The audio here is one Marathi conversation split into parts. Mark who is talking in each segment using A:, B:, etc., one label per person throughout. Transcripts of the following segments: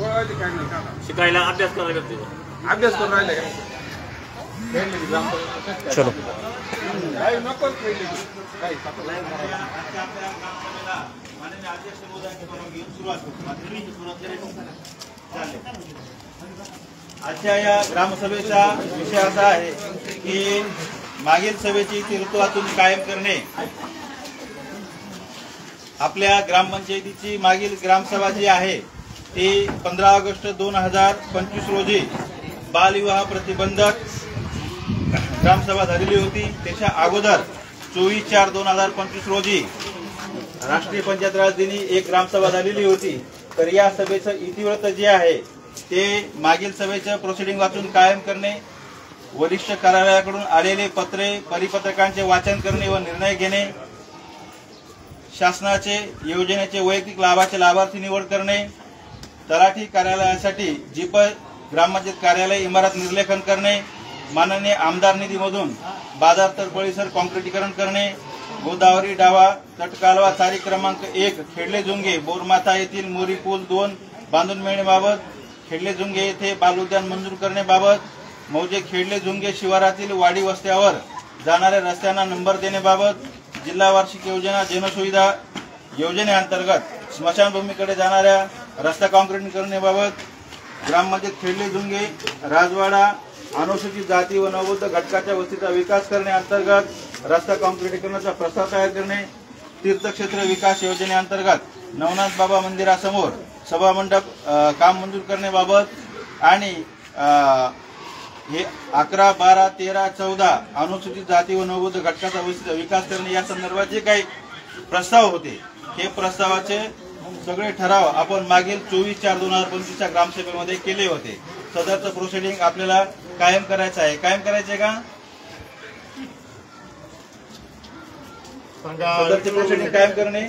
A: शिकायला अभ्यास करायला लागते
B: अभ्यास करून राहिले
C: चलो
D: आजच्या या ग्रामसभेचा विषय असा आहे की मागील सभेची ऋतुवातून कायम करणे. आपल्या ग्रामपंचायतीची मागील ग्रामसभा जी आहे ती 15 ऑगस्ट 2025 रोजी बालविवाह प्रतिबंधक ग्रामसभा झालेली होती. त्याच्या अगोदर 24/4/2025 रोजी राष्ट्रीय पंचायत राज दिनी एक ग्रामसभा झालेली होती. तर या सभेचं इतिवृत्त जे आहे ते मागील सभेचं प्रोसिडिंग वाचून कायम करणे, वरिष्ठ कार्यालयाकडून आलेले पत्रे परिपत्रकांचे वाचन करणे व निर्णय घेणे, शासनाचे योजनेचे वैयक्तिक लाभाचे लाभार्थी निवड करणे, तलाठी कार्यालयासाठी जीप ग्रामपंचायत कार्यालय इमारत निर्लेखन करणे, माननीय आमदार निधीमधून बाजार तर परिसर कॉन्क्रिटीकरण करणे, गोदावरी डावा तटकालवा चारी क्रमांक 1 खेडले जुंगे बोरमाथा येथील मोरी पूल 2 बांधून मिळण्याबाबत, खेडले जुंगे येथे बालउद्यान मंजूर करण्याबाबत, मौजे खेडले जुंगे शिवारातील वाडी वस्त्यावर जाणाऱ्या रस्त्यांना नंबर देण्याबाबत, जिल्हा वार्षिक योजना जनसुविधा योजनेअंतर्गत स्मशानभूमीकडे जाणाऱ्या रस्ता कॉन्क्रीट करण्याबाबत, ग्रामपंचायत खेडले जुंगे राजवाडा अनुसूचित जाती व नवबौद्ध घटकाच्या वस्तीचा विकास करण्याअंतर्गत रस्ता कॉन्क्रीटीकरणाचा प्रस्ताव तयार करणे, तीर्थक्षेत्र विकास योजनेअंतर्गत नवनाथ बाबा मंदिरासमोर सभामंडप काम मंजूर करण्याबाबत आणि हे 11, 12, 13, 14 अनुसूचित जाती व नवबौद्ध घटकाचा वस्तीचा विकास करणे या संदर्भात जे काही प्रस्ताव होते हे प्रस्तावाचे सगळे ठराव आपण मागील 24/4/2025 ग्रामसभेमध्ये केले होते. सदरचं प्रोसिडिंग आपल्याला कायम करायचं आहे. कायम करायचे का? सदरचे प्रोसिडिंग कायम करणे.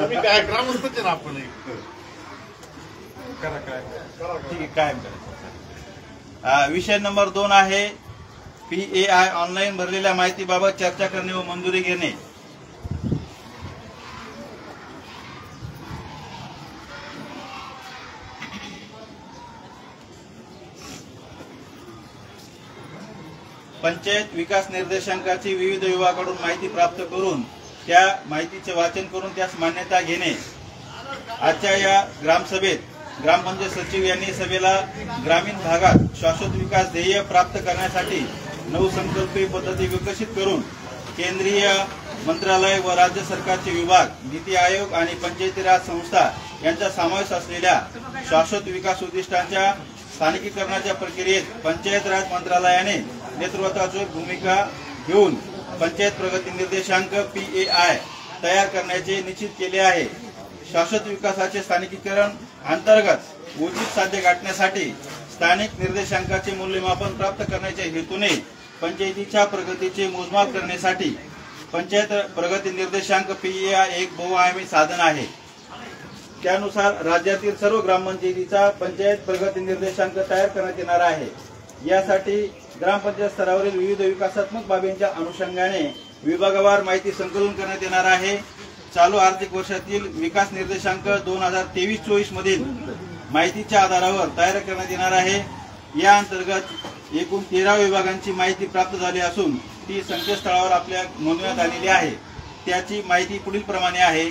D: ठीक आहे, कायम करायचं. विषय नंबर 2 आहे PAI ऑनलाईन भरलेल्या माहितीबाबत चर्चा करणे व मंजुरी घेणे. पंचायत विकास निर्देशांकाची विविध विभागाकडून माहिती प्राप्त करून त्या माहितीचे वाचन करून त्यास मान्यता घेणे. आजच्या या ग्रामसभेत ग्रामपंचायत सचिव यांनी सभेला ग्रामीण भागात शाश्वत विकास ध्येय प्राप्त करण्यासाठी नवसंकल्पीय पद्धती विकसित करून केंद्रीय मंत्रालय व राज्य सरकारचे विभाग, नीती आयोग आणि पंचायती राज संस्था यांचा समावेश असलेल्या शाश्वत विकास उद्दिष्टांच्या स्थानिकीकरणाच्या प्रक्रियेत पंचायत राज मंत्रालयाने नेतृत्वाची भूमिका घेऊन पंचायत प्रगती निर्देशांक PAI तयार करण्याचे निश्चित केले आहे. शाश्वत विकासाचे स्थानिकीकरण अंतर्गत उचित साध्य गाठण्यासाठी स्थानिक निर्देशांकाचे मूल्यमापन प्राप्त करण्याच्या हेतूने पंचायतीच्या प्रगतीचे मोजमाप करण्यासाठी पंचायत प्रगती निर्देशांक PAI एक बहुआयामी साधन आहे. त्यानुसार राज्यातील सर्व ग्रामपंचायतीचा पंचायत प्रगती निर्देशांक तयार करण्यात येणार आहे. यासाठी ग्रामपंचायत स्तरावरील विविध विकासात्मक बाबींच्या अनुषंगाने विभागवार माहिती संकलन करण्यात येणार आहे. चालू आर्थिक वर्षातील विकास निर्देशांक 2023-24 मधील माहितीच्या आधारावर तयार करण्यात येणार आहे. या अंतर्गत एकूण 13 विभागांची माहिती प्राप्त झाली असून ती संकेतस्थळावर आपल्या नोंदवण्यात आलेली आहे. त्याची माहिती पुढील प्रमाणे आहे.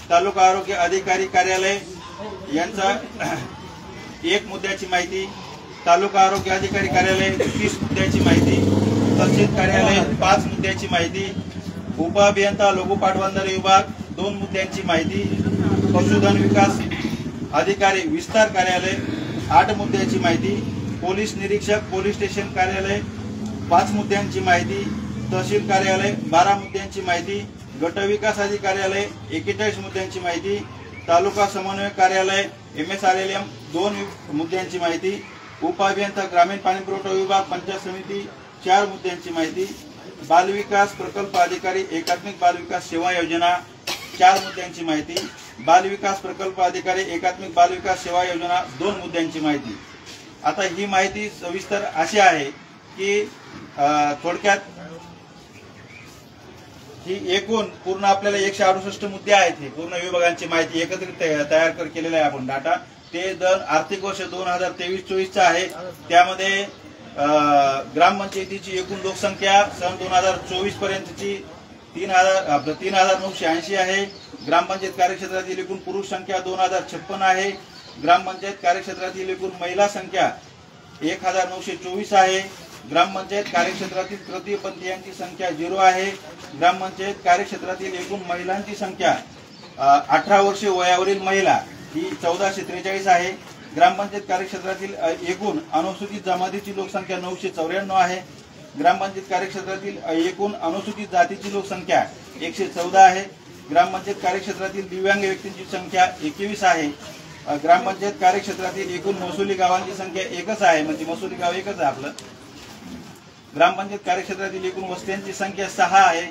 D: तालुका आरोग्य अधिकारी कार्यालय यांचा 1 मुद्द्याची माहिती, तालुका आरोग्य अधिकारी कार्यालय 30 मुद्द्याची माहिती, तहसील कार्यालय 5 मुद्द्याची माहिती, उपअभियंता लघु पाटबंधारे विभाग 2 मुद्द्यांची माहिती, पशुधन विकास अधिकारी विस्तार कार्यालय 8 मुद्द्याची माहिती, पोलीस निरीक्षक पोलीस स्टेशन कार्यालय 5 मुद्द्यांची माहिती, तहसील कार्यालय 12 मुद्द्यांची माहिती, गट विकास अधिकार्यालय 41 मुद्द्यांची माहिती, तालुका समन्वय कार्यालय MSRLM 2 मुद्द्यांची माहिती, उपअभियंता ग्रामीण पाणीपुरवठा विभाग पंचायत समिती 4 मुद्द्यांची माहिती, बालविकास प्रकल्प अधिकारी एकात्मिक बालविकास सेवा योजना 4 मुद्द्यांची माहिती, बालविकास प्रकल्प अधिकारी एकात्मिक बालविकास सेवा योजना 2 मुद्द्यांची माहिती. आता ही माहिती सविस्तर अशी आहे की थोडक्यात ही एकूण पूर्ण आपल्याला 168 मुद्दे आहेत. हे पूर्ण विभागांची माहिती एकत्रित तयार केलेला आहे आपण डाटा. ते दर आर्थिक वर्ष 2023-24 आहे. त्यामध्ये ग्रामपंचायतीची एकूण लोकसंख्या सन 2024 पर्यंतची 3,980 आहे. ग्रामपंचायत कार्यक्षेत्रातील एकूण पुरुष संख्या 2056 आहे. ग्रामपंचायत कार्यक्षेत्रातील एकूण महिला संख्या 1,924 आहे. ग्रामपंचायत कार्यक्षेत्रातील तृतीयपंथीयांची संख्या 0 आहे. ग्रामपंचायत कार्यक्षेत्रातील एकूण महिलांची संख्या 18 वर्षे वयावरील महिला ही 1443 आहे. ग्रामपंचायत कार्यक्षेत्रातील एकूण अनुसूचित जमातीची लोकसंख्या 994 आहे. ग्रामपंचायत कार्यक्षेत्रातील एकूण अनुसूचित जातीची लोकसंख्या 114 आहे. ग्रामपंचायत कार्यक्षेत्रातील दिव्यांग व्यक्तींची संख्या 21 आहे. ग्रामपंचायत कार्यक्षेत्रातील एकूण महसुली गावांची संख्या 1च आहे, म्हणजे महसुली गाव 1च आहे आपलं. ग्रामपंचायत कार्यक्षेत्रातील एकूण वस्त्यांची संख्या 6 आहे.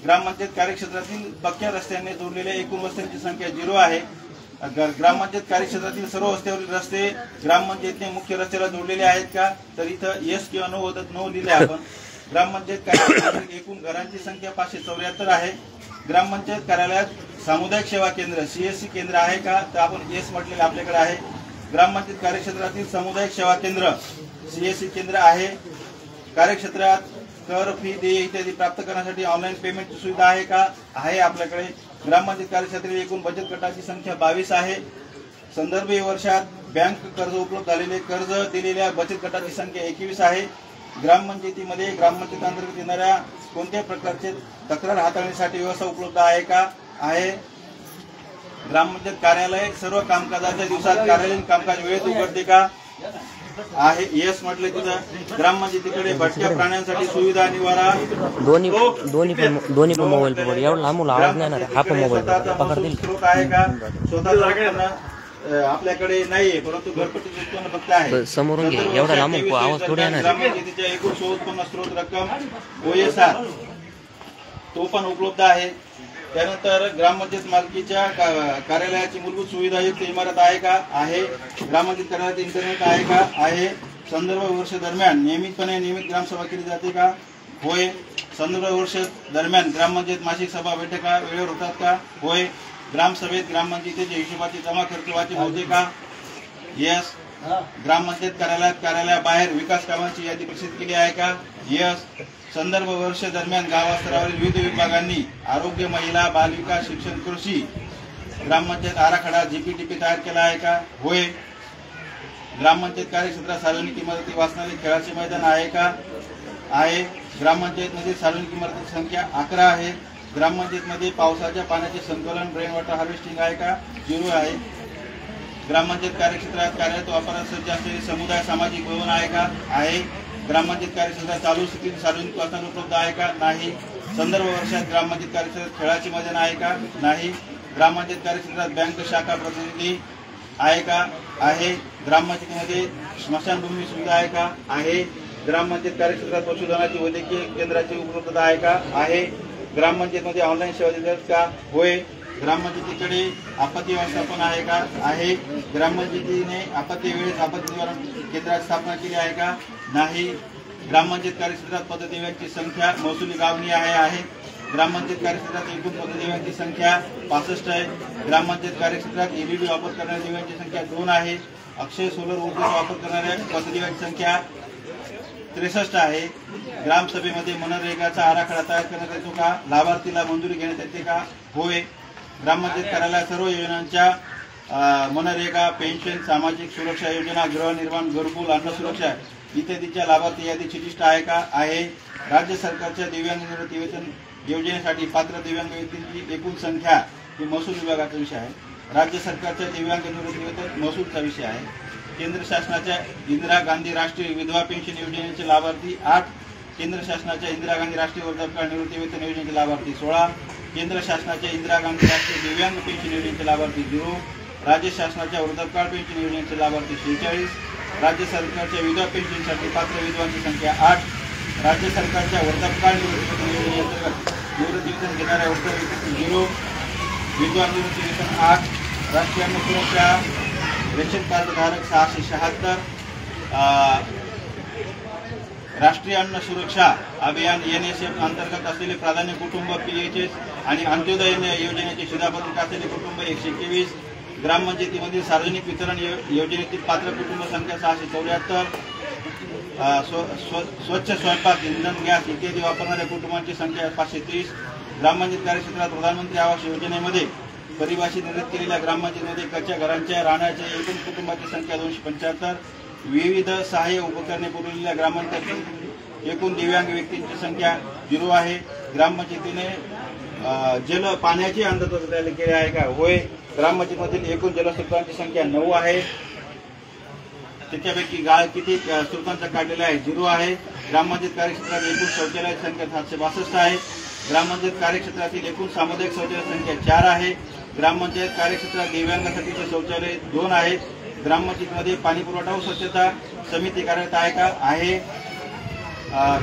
D: ग्रामपंचायत कार्यक्षेत्रातील पक्क्या रस्त्याने जोडलेल्या एकूण वस्त्यांची संख्या 0 आहे. ग्रामपंचायत कार्यक्षेत्रातील सर्व वस्त्यावरील रस्ते ग्रामपंचायतने मुख्य रस्त्याला जोडलेले आहेत का, तर इथं येस किंवा नो लिहिले आपण. ग्रामपंचायत कार्यक्षेत्रातील एकूण घरांची संख्या 574 आहे. ग्रामपंचायत कार्यालयात सामुदायिक सेवा केंद्र CSC केंद्र आहे का, तर आपण येस म्हटलेलं आपल्याकडे आहे. ग्रामपंचायत कार्यक्षेत्रातील सामुदायिक सेवा केंद्र CSC केंद्र आहे. कार्यक्षेत्रात कर, फी, देय इत्यादी प्राप्त करण्यासाठी ऑनलाईन पेमेंटची सुविधा आहे का, आहे आपल्याकडे. ग्रामपंचायत कार्यक्षेत्रातील एकूण बचत गटाची संख्या 22 आहे. संदर्भ वर्षात बँक कर्ज उपलब्ध झालेले कर्ज दिलेल्या बचत गटाची संख्या 21 आहे. ग्रामपंचायतीमध्ये ग्रामपंचायत अंतर्गत येणाऱ्या कोणत्या प्रकारचे तक्रार हाताळणीसाठी व्यवस्था उपलब्ध आहे का, आहे. ग्रामपंचायत कार्यालय सर्व कामकाजाच्या दिवसात कार्यालयीन कामकाज वेळेत उघडते का, आहे. येस म्हटले तिथं. ग्रामपंचायतीकडे भटक्या प्राण्यांसाठी सुविधा निवारा
A: दोन्ही पण मोबाईल पकड, एवढा लांब आवाज नाही येणार. हा पण मोबाईल पकडतील.
D: स्रोत आहे का, स्वतःचा आपल्याकडे नाहीये, परंतु घरपट्टीचे उत्पन्न फक्त आहे.
A: समोरून घे, एवढा लांब आवाज थोडी येणार.
D: ग्रामपंचायतीच्या एकूण स्वउत्पन्न स्रोत रक्कम OSR तो पण उपलब्ध आहे. त्यानंतर ग्रामपंचायत मालकीच्या कार्यालयाची मूलभूत सुविधायुक्त इमारत आहे का, आहे. ग्रामपंचायत कार्यालयात इंटरनेट आहे का, आहे. संदर्भ वर्ष दरम्यान नियमित ग्रामसभा केली जाते का, होय. संदर्भ वर्ष दरम्यान ग्रामपंचायत मासिक सभा बैठका वेळेवर होतात का, होय. ग्रामसभेत ग्रामपंचायतीच्या हिशोबाची जमा खर्च वाचित होते का, येस. ग्रामपंचायत कार्यालयाबाहेर विकास कामांची यादी प्रसिद्ध केली आहे का, येस. संदर्भ वर्ष दरम्यान गावास्तरावरील विविध विभागांनी आरोग्य, महिला, बालविकास, शिक्षण, कृषी ग्रामपंचायत आराखडा GPTP तयार केला आहे का, होय. ग्रामपंचायत कार्यक्षेत्रात सार्वजनिक इमारती, वाचनालय, खेळाचे मैदान आहे का, आहे. ग्रामपंचायतमध्ये सार्वजनिक इमारतीची संख्या 11 आहे. ग्रामपंचायतमध्ये पावसाच्या पाण्याचे संकलन रेन वॉटर हार्वेस्टिंग आहे का, 0 आहे. ग्रामपंचायत कार्यक्षेत्रात कार्यालयात वापरात सज्ज असलेले समुदाय सामाजिक भवन आहे का, आहे. ग्रामपंचायत कार्यक्षेत्रात चालू स्थितीत सार्वजनिक वाचनालय उपलब्ध आहे का, नाही. संदर्भ वर्षात ग्रामपंचायत कार्यक्षेत्रात खेळाचे मैदान आहे का, नाही. ग्रामपंचायत कार्यक्षेत्रात बँक शाखा प्रतिनिधी आहे का, आहे. ग्रामपंचायतीमध्ये स्मशानभूमी सुविधा आहे का, आहे. ग्रामपंचायत कार्यक्षेत्रात पशुधनाची वैद्यकीय केंद्राची उपलब्धता आहे का, आहे. ग्रामपंचायतमध्ये ऑनलाईन सेवा देतात का, होय. ग्रामपंचायतीकडे आपत्ती व्यवस्थापन आहे का, आहे. ग्रामपंचायतीने आपत्ती वेळेस आपत्ती निवारण केंद्राची स्थापना केली आहे का, नाही. ग्रामपंचायत कार्यक्षेत्रात पददेव्यांची संख्या महसुली गावनी आहे. ग्रामपंचायत कार्यक्षेत्रात एकूण पददेव्यांची संख्या 65 आहे. ग्रामपंचायत कार्यक्षेत्रात LED वापर करणाऱ्या देव्यांची संख्या 2 आहे. अक्षय सोलर ऊर्जेचा वापर करणाऱ्या पददेव्यांची संख्या 63 आहे. ग्रामसभेमध्ये मनरेगाचा आराखडा तयार करण्यात येतो का, लाभार्थीला मंजुरी घेण्यात येते का, होय. ग्रामपंचायत कार्यालयात सर्व योजनांच्या मनरेगा, पेन्शन, सामाजिक सुरक्षा योजना, गृहनिर्माण, घरकुल, अन्न सुरक्षा इत्यादीच्या लाभार्थी यादीची लिस्ट आहे का, आहे. राज्य सरकारच्या दिव्यांग निवृत्ती वेतन योजनेसाठी पात्र दिव्यांग व्यक्तींची एकूण संख्या ही महसूल विभागाचा विषय आहे. राज्य सरकारच्या दिव्यांग निवृत्ती वेतन महसूलचा विषय आहे. केंद्र शासनाच्या इंदिरा गांधी राष्ट्रीय विधवा पेन्शन योजनेचे लाभार्थी 8. केंद्र शासनाच्या इंदिरा गांधी राष्ट्रीय वृद्धापकाळ निवृत्ती वेतन योजनेचे लाभार्थी 16. केंद्र शासनाच्या इंदिरा गांधी राष्ट्रीय दिव्यांग पेन्शन योजनेचे लाभार्थी 0. राज्य शासनाच्या वृद्धापकाळ पेन्शन योजनेचे लाभार्थी 46. राज्य सरकारच्या विधवा पेन्शनसाठी पात्र विधवांची संख्या 8. राज्य सरकारच्या वृद्धापकाळ निवृत्ती वेतन योजनेअंतर्गत निवृत्ती वेतन घेणाऱ्या वृद्ध व्यक्ती 0. विधवा निवृत्ती वेतन 8. राष्ट्रीय अन्न सुरक्षा रेशन कार्ड धारक 676. राष्ट्रीय अन्न सुरक्षा अभियान NSF अंतर्गत असलेले प्राधान्य कुटुंब PHS आणि अंत्योदय योजनेचे शिधापत्रक असलेले कुटुंब 121, ग्रामपंचायतीमधील सार्वजनिक वितरण योजनेतील पात्र कुटुंब संख्या 674, स्वच्छ स्वयंपाक इंधन गॅस इत्यादी वापरणाऱ्या कुटुंबांची संख्या 530, ग्रामपंचायत कार्यक्षेत्रात प्रधानमंत्री आवास योजनेमध्ये परिभाषित निर्धारित केलेल्या ग्रामपंचायतीमध्ये कच्च्या घरांच्या राहण्याच्या एकूण कुटुंबाची संख्या 275, विविध सहाय्य उपकरणे पुरवलेल्या ग्रामपंचायतीत एकूण दिव्यांग व्यक्तींची संख्या 0 आहे. ग्रामपंचायतीने पाण्याची अंदाज तयार केले आहे का? होय. ग्रामपंचायतीमधील एकूण जलस्रोतांची संख्या 9 आहे. त्याच्यापैकी गाळ किती स्रोतांचा काढलेला आहे? 0 आहे. ग्रामपंचायत कार्यक्षेत्रात एकूण शौचालयाची संख्या 762 आहे. ग्रामपंचायत कार्यक्षेत्रातील एकूण सामुदायिक शौचालय संख्या 4 आहे. ग्रामपंचायत कार्यक्षेत्रात दिव्यांगासाठीचे शौचालय 2 आहेत. ग्रामपंचायतीमध्ये पाणी पुरवठा व स्वच्छता समिती कार्यरत आहे का? आहे.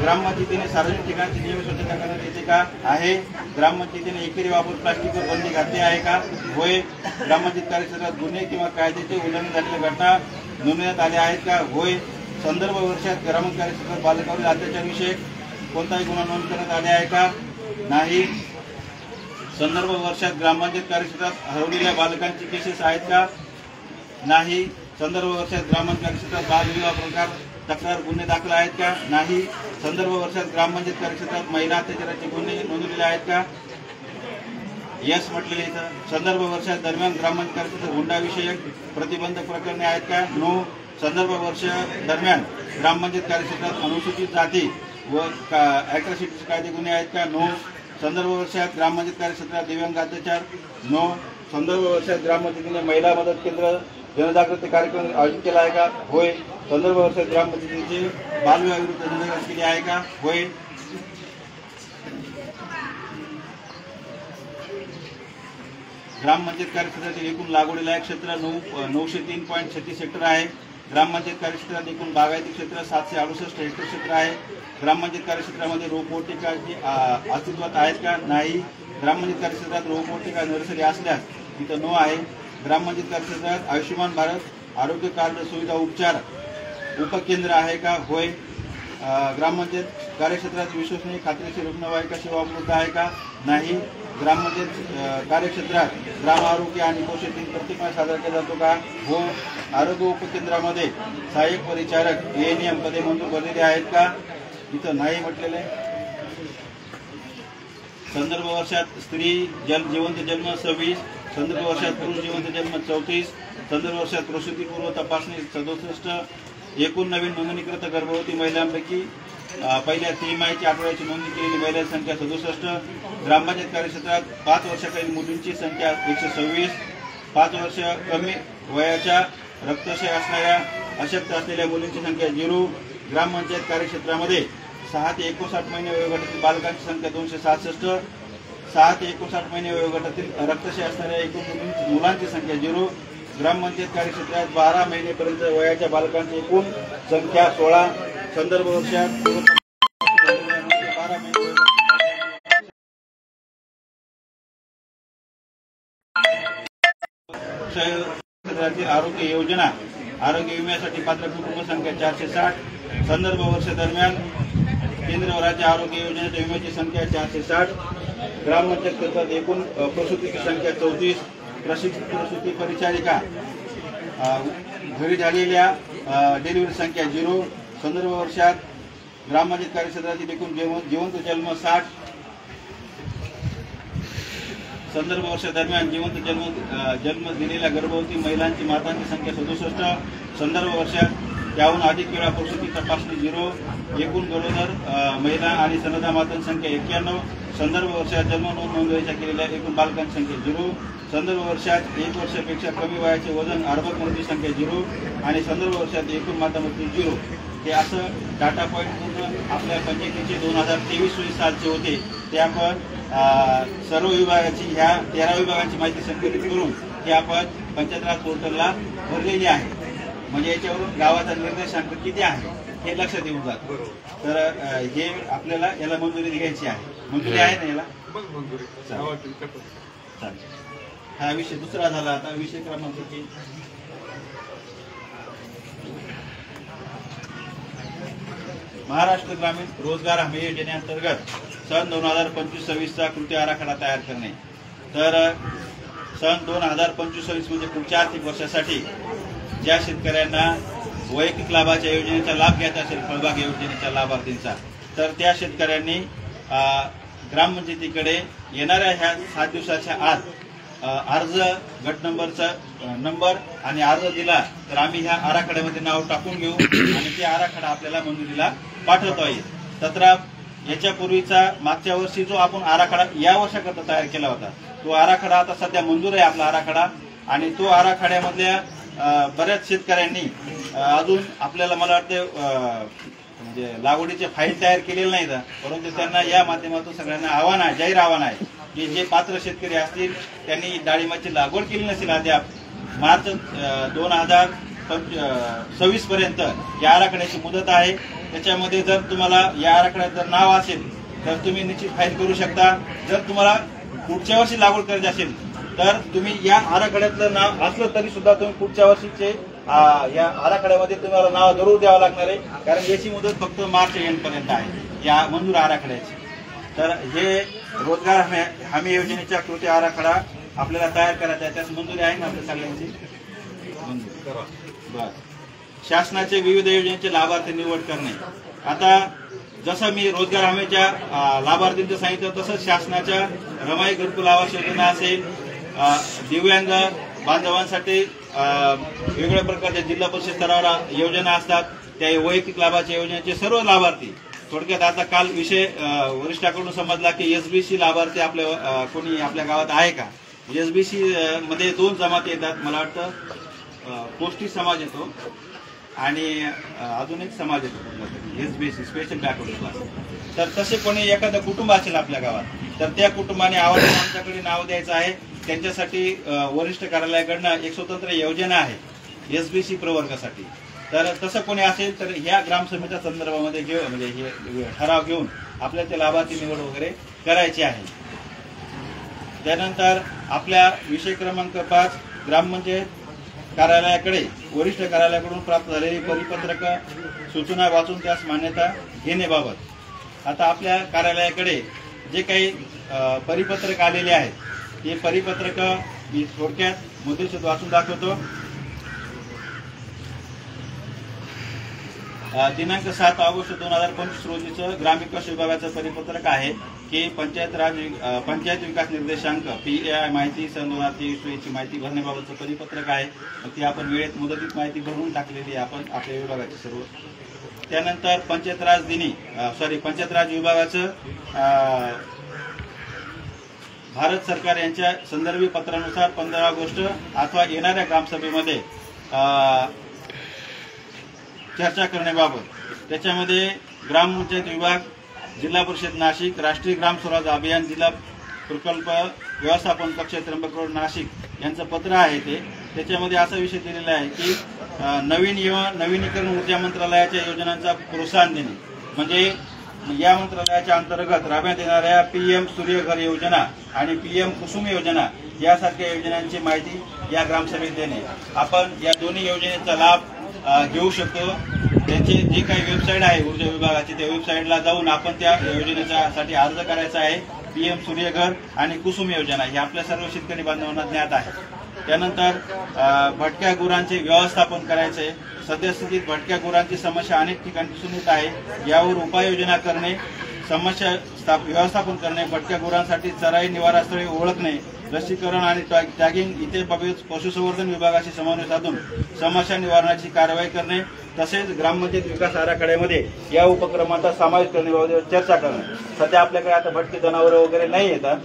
D: ग्रामपंचायतीने सार्वजनिक ठिकाणची नियमित स्वच्छता करण्यात येते का? आहे. ग्रामपंचायतीने एकेरी वापर प्लास्टिकवर बंदी घातली आहे का? होय. ग्रामपंचायत कार्यक्षेत्रात गुन्हे किंवा कायद्याचे उल्लंघन झालेल्या घटना नोंदवण्यात आल्या आहेत का? होय. संदर्भ वर्षात ग्रामपंचायत कार्यक्षेत्रात बालकावरील अत्याचारविषयक कोणताही गुन्हा नोंद करण्यात आले आहे का? नाही. संदर्भ वर्षात ग्रामपंचायत कार्यक्षेत्रात हरवलेल्या बालकांची केसेस आहेत का? नाही. संदर्भ वर्षात ग्रामपंचायत कार्यक्षेत्रात बालविवाह प्रकार तक्रार गुन्हे दाखल आहेत का? नाही. संदर्भ वर्षात ग्रामपंचायत कार्यक्षेत्रात महिला अत्याचाराचे गुन्हे नोंदवलेले आहेत का? यस म्हटलेले इथं. संदर्भ वर्षात दरम्यान ग्रामपंचायत कार्यक्षेत्रात हुंडाविषयक प्रतिबंधक प्रकरणे आहेत का? नो. संदर्भ वर्ष दरम्यान ग्रामपंचायत कार्यक्षेत्रात अनुसूचित जाती व अॅट्रॉसिटीचे कायदे गुन्हे आहेत का? नो. संदर्भ वर्षात ग्रामपंचायत कार्यक्षेत्रात दिव्यांग अत्याचार? नो. संदर्भ वर्षात ग्रामपंचायतीने महिला मदत केंद्र जनजागृती कार्यक्रम आयोजित केला आहे का? होय. संदर्भ वर्षात ग्रामपंचायतीचे बालविवाह विरुद्ध जनजागृती केली आहे का? होय. ग्रामपंचायत कार्यक्षेत्रातील एकूण लागवडीलायक क्षेत्र 903.36 हेक्टर आहे. ग्रामपंचायत कार्यक्षेत्रात एकूण बागायती क्षेत्र 768 हेक्टर क्षेत्र आहे. ग्रामपंचायत कार्यक्षेत्रामध्ये रोपवाटिकाची अस्तित्वात आहेत का? नाही. ग्रामपंचायत कार्यक्षेत्रात रोपवाटिका नर्सरी असल्यास तिथं नो आहे. ग्रामपंचायत कार्यक्षेत्रात आयुष्यमान भारत आरोग्य कार्ड सुविधा उपचार उपकेंद्र आहे का? होय. ग्रामपंचायत कार्यक्षेत्रात विश्वसनीय खात्रीशीर रुग्णवाहिका सेवा उपलब्ध आहे का? नाही. ग्रामपंचायत कार्यक्षेत्रात ग्राम आरोग्य आणि पोषण दिन प्रत्येक महिना साजरा केला जातो का? हो. आरोग्य उपकेंद्रामध्ये सहाय्यक परिचारक ANM पदे मंजूर भरलेले आहेत का? इथं नाही म्हटलेले. संदर्भ वर्षात स्त्री जिवंत जन्म 26, संदर्भ वर्षात पुरुष जिवंत जन्म 34, संदर्भ वर्षात प्रसूतीपूर्व तपासणी 67, एकूण नवीन नोंदणीकृत गर्भवती महिलांपैकी पहिल्या तिमाहीची आठवड्याची नोंदणी केलेली महिलांची संख्या 67. ग्रामपंचायत कार्यक्षेत्रात 5 वर्षाखालील मुलींची संख्या 126, 5 वर्ष कमी वयाच्या रक्तक्षय असणाऱ्या अशक्त असलेल्या मुलींची संख्या 0. ग्रामपंचायत कार्यक्षेत्रामध्ये 6 ते 59 महिने वयोगटातील बालकांची संख्या 266, 6 ते 59 महिने वयोगटातील रक्तक्षय असणाऱ्या एकूण मुलांची संख्या 0. ग्रामपंचायत कार्यक्षेत्रात 12 महिनेपर्यंत वयाच्या बालकांची एकूण संख्या 16. संदर्भ वर्षात 12 महिने क्षेत्रातील आरोग्य योजना आरोग्य विम्यासाठी पात्र कुटुंब संख्या 460. संदर्भ वर्ष दरम्यान केंद्र व राज्य आरोग्य योजनेच्या विम्याची संख्या 460. ग्रामपंचायत क्षेत्रात एकूण प्रसूतीची संख्या 34. प्रशिक्षित प्रसूती परिचारिका घरी झालेल्या डिलिव्हरी संख्या 0. संदर्भ वर्षात ग्रामपंचायत कार्यक्षेत्रातील एकूण जिवंत जन्म 60. संदर्भ वर्ष दरम्यान जिवंत जन्म दिलेल्या गर्भवती महिलांची मातांची संख्या 67. संदर्भ वर्षात त्याहून अधिक वेळा प्रसूती तपासणी 0. एकूण गरोदर महिला आणि स्तनदा मातांची संख्या 91. संदर्भ वर्षात जन्म नोंदणीच्या केलेल्या एकूण बालकांची संख्या 0. संदर्भ वर्षात 1 वर्षापेक्षा कमी वयाचे वजन अर्भक मुलींची संख्या 0 आणि संदर्भ वर्षात एकूण माता मृत्यू 0. हे असं डाटा पॉईंट पूर्ण आपल्या पंचायतीचे 2023 सालचे होते. ते आपण सर्व विभागाची ह्या 13 विभागांची माहिती संकलित करून ती आपण पंचायत राज पोर्टलला भरलेली आहे. म्हणजे याच्यावरून गावाचा निर्देशांक किती आहे हे लक्षात येऊन जातं. तर हे आपल्याला याला मंजुरी घ्यायची आहे. मंजुरी आहे ना याला? चालेल. हा विषय दुसरा झाला. आता विषय क्रमांक 3. महाराष्ट्र ग्रामीण रोजगार हमी योजनेअंतर्गत सन 2025-26चा कृती आराखडा तयार करणे। तर सन 2025-26 म्हणजे पुढच्या आर्थिक वर्षासाठी ज्या शेतकऱ्यांना वैयक्तिक लाभाच्या योजनेचा लाभ घ्यायचा असेल, फळबाग योजनेच्या लाभार्थींचा, तर त्या शेतकऱ्यांनी ग्रामपंचायतीकडे येणाऱ्या ह्या 7 दिवसाच्या आत अर्ज गट नंबर आणि अर्ज दिला तर आम्ही ह्या आराखड्यामध्ये नाव टाकून घेऊ आणि ते आराखडा आपल्याला मंजुरीला पाठवता येईल। 17 याच्यापूर्वीचा मागच्या वर्षी जो आपण आराखडा या वर्षाकरता तयार केला होता तो आराखडा आता सध्या मंजूर आहे आपला आराखडा, आणि तो आराखड्यामधल्या बऱ्याच शेतकऱ्यांनी अजून आपल्याला मला वाटतं म्हणजे लागवडीचे फाईल तयार केलेले नाहीत, परंतु त्यांना या माध्यमातून सगळ्यांना आव्हान आहे, जाहीर आव्हान आहे की जे पात्र शेतकरी असतील त्यांनी डाळिंबाची लागवड केली नसेल अद्याप मार्च 2026 पर्यंत या आराखड्याची मुदत आहे। त्याच्यामध्ये जर तुम्हाला या आराखड्यात जर नाव असेल तर तुम्ही निश्चित फाईल करू शकता। जर तुम्हाला पुढच्या वर्षी लागवड करायची असेल तर तुम्ही या आराखड्यातलं नाव असलं तरी सुद्धा तुम्ही पुढच्या वर्षीचे या आराखड्यामध्ये तुम्हाला नाव जरूर द्यावं लागणार आहे, कारण याची मुदत फक्त मार्च एंड पर्यंत आहे या मंजूर आराखड्याची। तर हे रोजगार हमी योजनेचा कृती आराखडा आपल्याला तयार करायचा आहे, त्यास मंजुरी आहे ना आपल्या सगळ्यांची? बरं। शासनाचे विविध योजनेचे लाभार्थी निवड करणे। आता जसं मी रोजगार हमीच्या लाभार्थींचं सांगितलं तसंच शासनाच्या रमाई घरकुल आवास योजना असेल, दिव्यांग बांधवांसाठी वेगवेगळ्या प्रकारच्या जिल्हा परिषद स्तरावर योजना असतात, त्या वैयक्तिक लाभाच्या योजनेचे सर्व लाभार्थी, थोडक्यात आता काल विषय वरिष्ठाकडून समजला की एसबीसी लाभार्थी आपल्या कोणी आपल्या गावात आहे का? एसबीसी मध्ये 2 जमाती येतात, मला वाटतं पोस्टी समाज येतो आणि अजून एक समाज येतो एसबीसी स्पेशल बॅकवर्ड क्लास। तर तसे कोणी एखादं कुटुंब असेल आपल्या गावात तर त्या कुटुंबाने आमच्याकडे नाव द्यायचं आहे, त्यांच्यासाठी वरिष्ठ कार्यालयाकडनं एक स्वतंत्र योजना आहे एसबीसी प्रवर्गासाठी। तर तसं कोणी असेल तर ह्या ग्रामसभेच्या संदर्भामध्ये म्हणजे हे ठराव घेऊन आपल्याला ते लाभार्थी निवड वगैरे करायची आहे। त्यानंतर आपल्या विषय क्रमांक 5 ग्रामपंचायत कार्यालयाकडे वरिष्ठ कार्यालयाकडून प्राप्त झालेली परिपत्रक सूचना वाचून त्यास मान्यता घेण्याबाबत। आता आपल्या कार्यालयाकडे जे काही परिपत्रक आलेले आहेत ते परिपत्रक मी थोडक्यात मुद्देसूद वाचून दाखवतो। दिनांक 7 ऑगस्ट 2025 रोजीचं ग्रामविकास विभागाचं परिपत्रक आहे की पंचायत विकास निर्देशांक PAI माहिती सन 2023 ची माहिती भरण्याबाबतचं परिपत्रक आहे। ती आपण वेळेत मुदतीत माहिती भरून टाकलेली आहे आपण आपल्या विभागाची सर्व। त्यानंतर पंचायत राज विभागाचं भारत सरकार यांच्या संदर्भी पत्रानुसार 15 ऑगस्ट अथवा येणाऱ्या ग्रामसभेमध्ये चर्चा करण्याबाबत, त्याच्यामध्ये ग्रामपंचायत विभाग, जिल्हा परिषद नाशिक, राष्ट्रीय ग्राम स्वराज अभियान, जिल्हा प्रकल्प व्यवस्थापन कक्ष त्र्यंबकरोड नाशिक यांचं पत्र आहे ते। त्याच्यामध्ये असा विषय दिलेला आहे की नवीनीकरण ऊर्जा मंत्रालयाच्या योजनांचा प्रोत्साहन देणे, म्हणजे या मंत्रालयाच्या अंतर्गत राबवण्यात येणाऱ्या PM सूर्यघर योजना आणि PM कुसुम योजना यासारख्या योजनांची माहिती या ग्रामसभेत देणे। आपण या दोन्ही योजनेचा लाभ घेऊ शकतो। त्यांची जी काही वेबसाईट आहे ऊर्जा विभागाची त्या वेबसाईटला जाऊन आपण त्या योजनेसाठी अर्ज करायचा आहे। PM सूर्यघर आणि कुसुम योजना ही आपल्या सर्व शेतकरी बांधवांना ज्ञात आहे। त्यानंतर भटक्या गुरांचे व्यवस्थापन करायचे। सद्यस्थितीत भटक्या गुरांची समस्या अनेक ठिकाणी दिसून येत आहे, यावर उपाययोजना करणे, समस्या व्यवस्थापन करणे, भटक्या गुरांसाठी चराई निवारास्थळे ओळखणे, लसीकरण आणि टॅगिंग इत्यादी बाबत पशुसंवर्धन विभागाशी समन्वय साधून समस्या निवारणाची कारवाई करणे, तसेच ग्रामपंचायत विकास आराखड्यामध्ये या उपक्रमाचा समावेश करण्याबाबत चर्चा करणे। सध्या आपल्याकडे आता भटकी जनावरं वगैरे नाही येतात,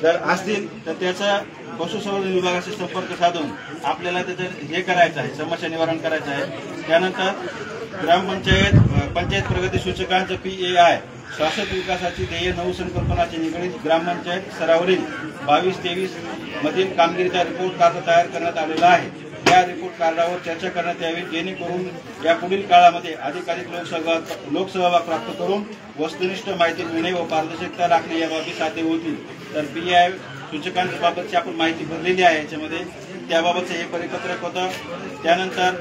D: जर असतील तर त्याचा पशुसंवर्धन विभागाशी संपर्क साधून आपल्याला त्याचं हे करायचं आहे, समस्या निवारण करायचं आहे। त्यानंतर पंचायत प्रगती सूचकांचं PAI शाश्वत विकासाची ध्येय नवसंकल्पनाची निगडीत ग्रामपंचायत स्तरावरील 22-23 मधील कामगिरीचा रिपोर्ट कार्ड तयार करण्यात आलेला आहे। या रिपोर्ट कार्डावर चर्चा करण्यात यावी, जेणेकरून या पुढील काळामध्ये अधिकाधिक लोकसहभाग प्राप्त करून वस्तुनिष्ठ माहिती मिळणे व पारदर्शकता राखणे या बाबी साध्य होतील। तर PAI सूचकांबाबतची आपण माहिती भरलेली आहे याच्यामध्ये, त्याबाबतचं हे परिपत्रक होतं। त्यानंतर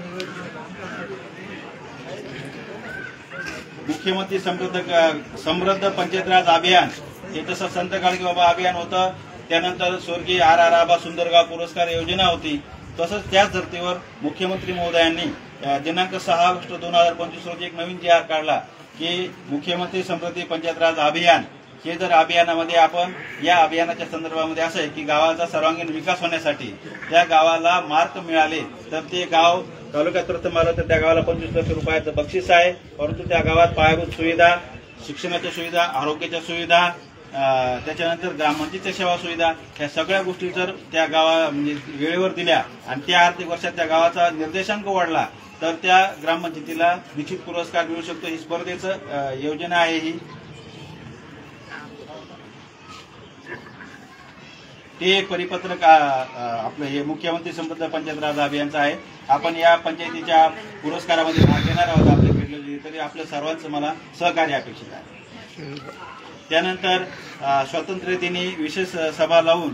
D: मुख्यमंत्री समृद्ध पंचायत राज अभियान हे तसं संत गाडगेबाबा अभियान होतं. त्यानंतर स्वर्गीय R.R. आबा सुंदरगाव पुरस्कार योजना होती. तसंच त्याच धर्तीवर मुख्यमंत्री महोदयांनी दिनांक 6 ऑगस्ट 2025 रोजी एक नवीन GR काढला की मुख्यमंत्री समृद्धी पंचायत राज अभियान हे जर अभियानामध्ये आपण या अभियानाच्या संदर्भामध्ये असं आहे की गावाचा सर्वांगीण विकास होण्यासाठी त्या गावाला मार्क मिळाले तर ते गाव तालुक्यात प्रथम आलं तर त्या गावाला 25 लाख रुपयाचं बक्षीस आहे. परंतु त्या गावात पायाभूत सुविधा, शिक्षणाच्या सुविधा, आरोग्याच्या सुविधा, त्याच्यानंतर ग्रामपंचायतीच्या सेवा सुविधा ह्या सगळ्या गोष्टी जर त्या म्हणजे वेळेवर दिल्या आणि त्या आर्थिक वर्षात त्या गावाचा निर्देशांक वाढला तर त्या ग्रामपंचायतीला निश्चित पुरस्कार मिळू शकतो. ही स्पर्धेचं योजना आहे. ही ते एक परिपत्रक आपलं हे मुख्यमंत्री समृद्ध पंचायत राज अभियानचं आहे. आपण या पंचायतीच्या पुरस्कारामध्ये भाग घेणार आहोत. आपले भेटले तरी आपल्या सर्वांचं मला सहकार्य अपेक्षित आहे. त्यानंतर स्वातंत्र्य दिनी विशेष सभा लावून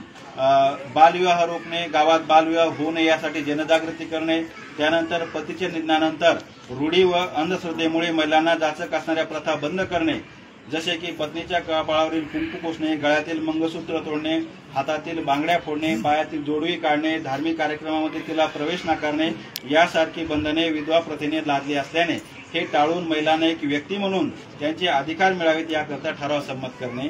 D: बालविवाह रोखणे, गावात बालविवाह होऊ नये यासाठी जनजागृती करणे. त्यानंतर पतीच्या निधनानंतर रूढी व अंधश्रद्धेमुळे महिलांना जाचक असणाऱ्या प्रथा बंद करणे, जसे की पत्नीच्या कपाळावरील कुंकू पुसणे, गळ्यातील मंगळसूत्र तोडणे, हातातील बांगड्या फोडणे, पायातील जोडवी काढणे, धार्मिक कार्यक्रमामध्ये तिला प्रवेश नाकारणे यासारखी बंधने विधवा प्रथेने लादली असल्याने हे टाळून महिलांना एक व्यक्ती म्हणून त्यांचे अधिकार मिळावेत याकरता ठराव संमत करणे.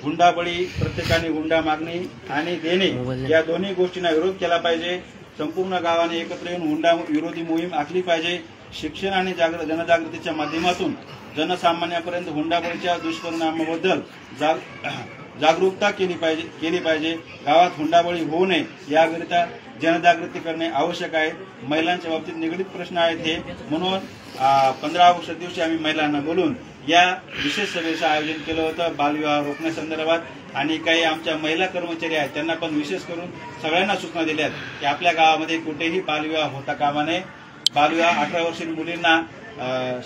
D: हुंडाबळी, प्रत्येकाने हुंडा मागणी आणि देणे या दोन्ही गोष्टींना विरोध केला पाहिजे. संपूर्ण गावाने एकत्र येऊन हुंडा विरोधी मोहीम आखली पाहिजे. शिक्षण आणि जनजागृतीच्या माध्यमातून जनसामान्यांपर्यंत हुंडाबळीच्या दुष्परिणामाबद्दल जागरूकता केली पाहिजे. गावात हुंडाबळी होऊ नये याकरिता जनजागृती करणे आवश्यक आहे. महिलांच्या बाबतीत निगडीत प्रश्न आहेत हे म्हणून 15 ऑगस्ट दिवशी आम्ही महिलांना बोलून या विशेष सभेचं आयोजन केलं होतं बालविवाह रोखण्यासंदर्भात. आणि काही आमच्या महिला कर्मचारी आहेत त्यांना पण विशेष करून सगळ्यांना सूचना दिल्यात की आपल्या गावामध्ये कुठेही बालविवाह होता कामा नये. बालविवाह 18 वर्षीय मुलींना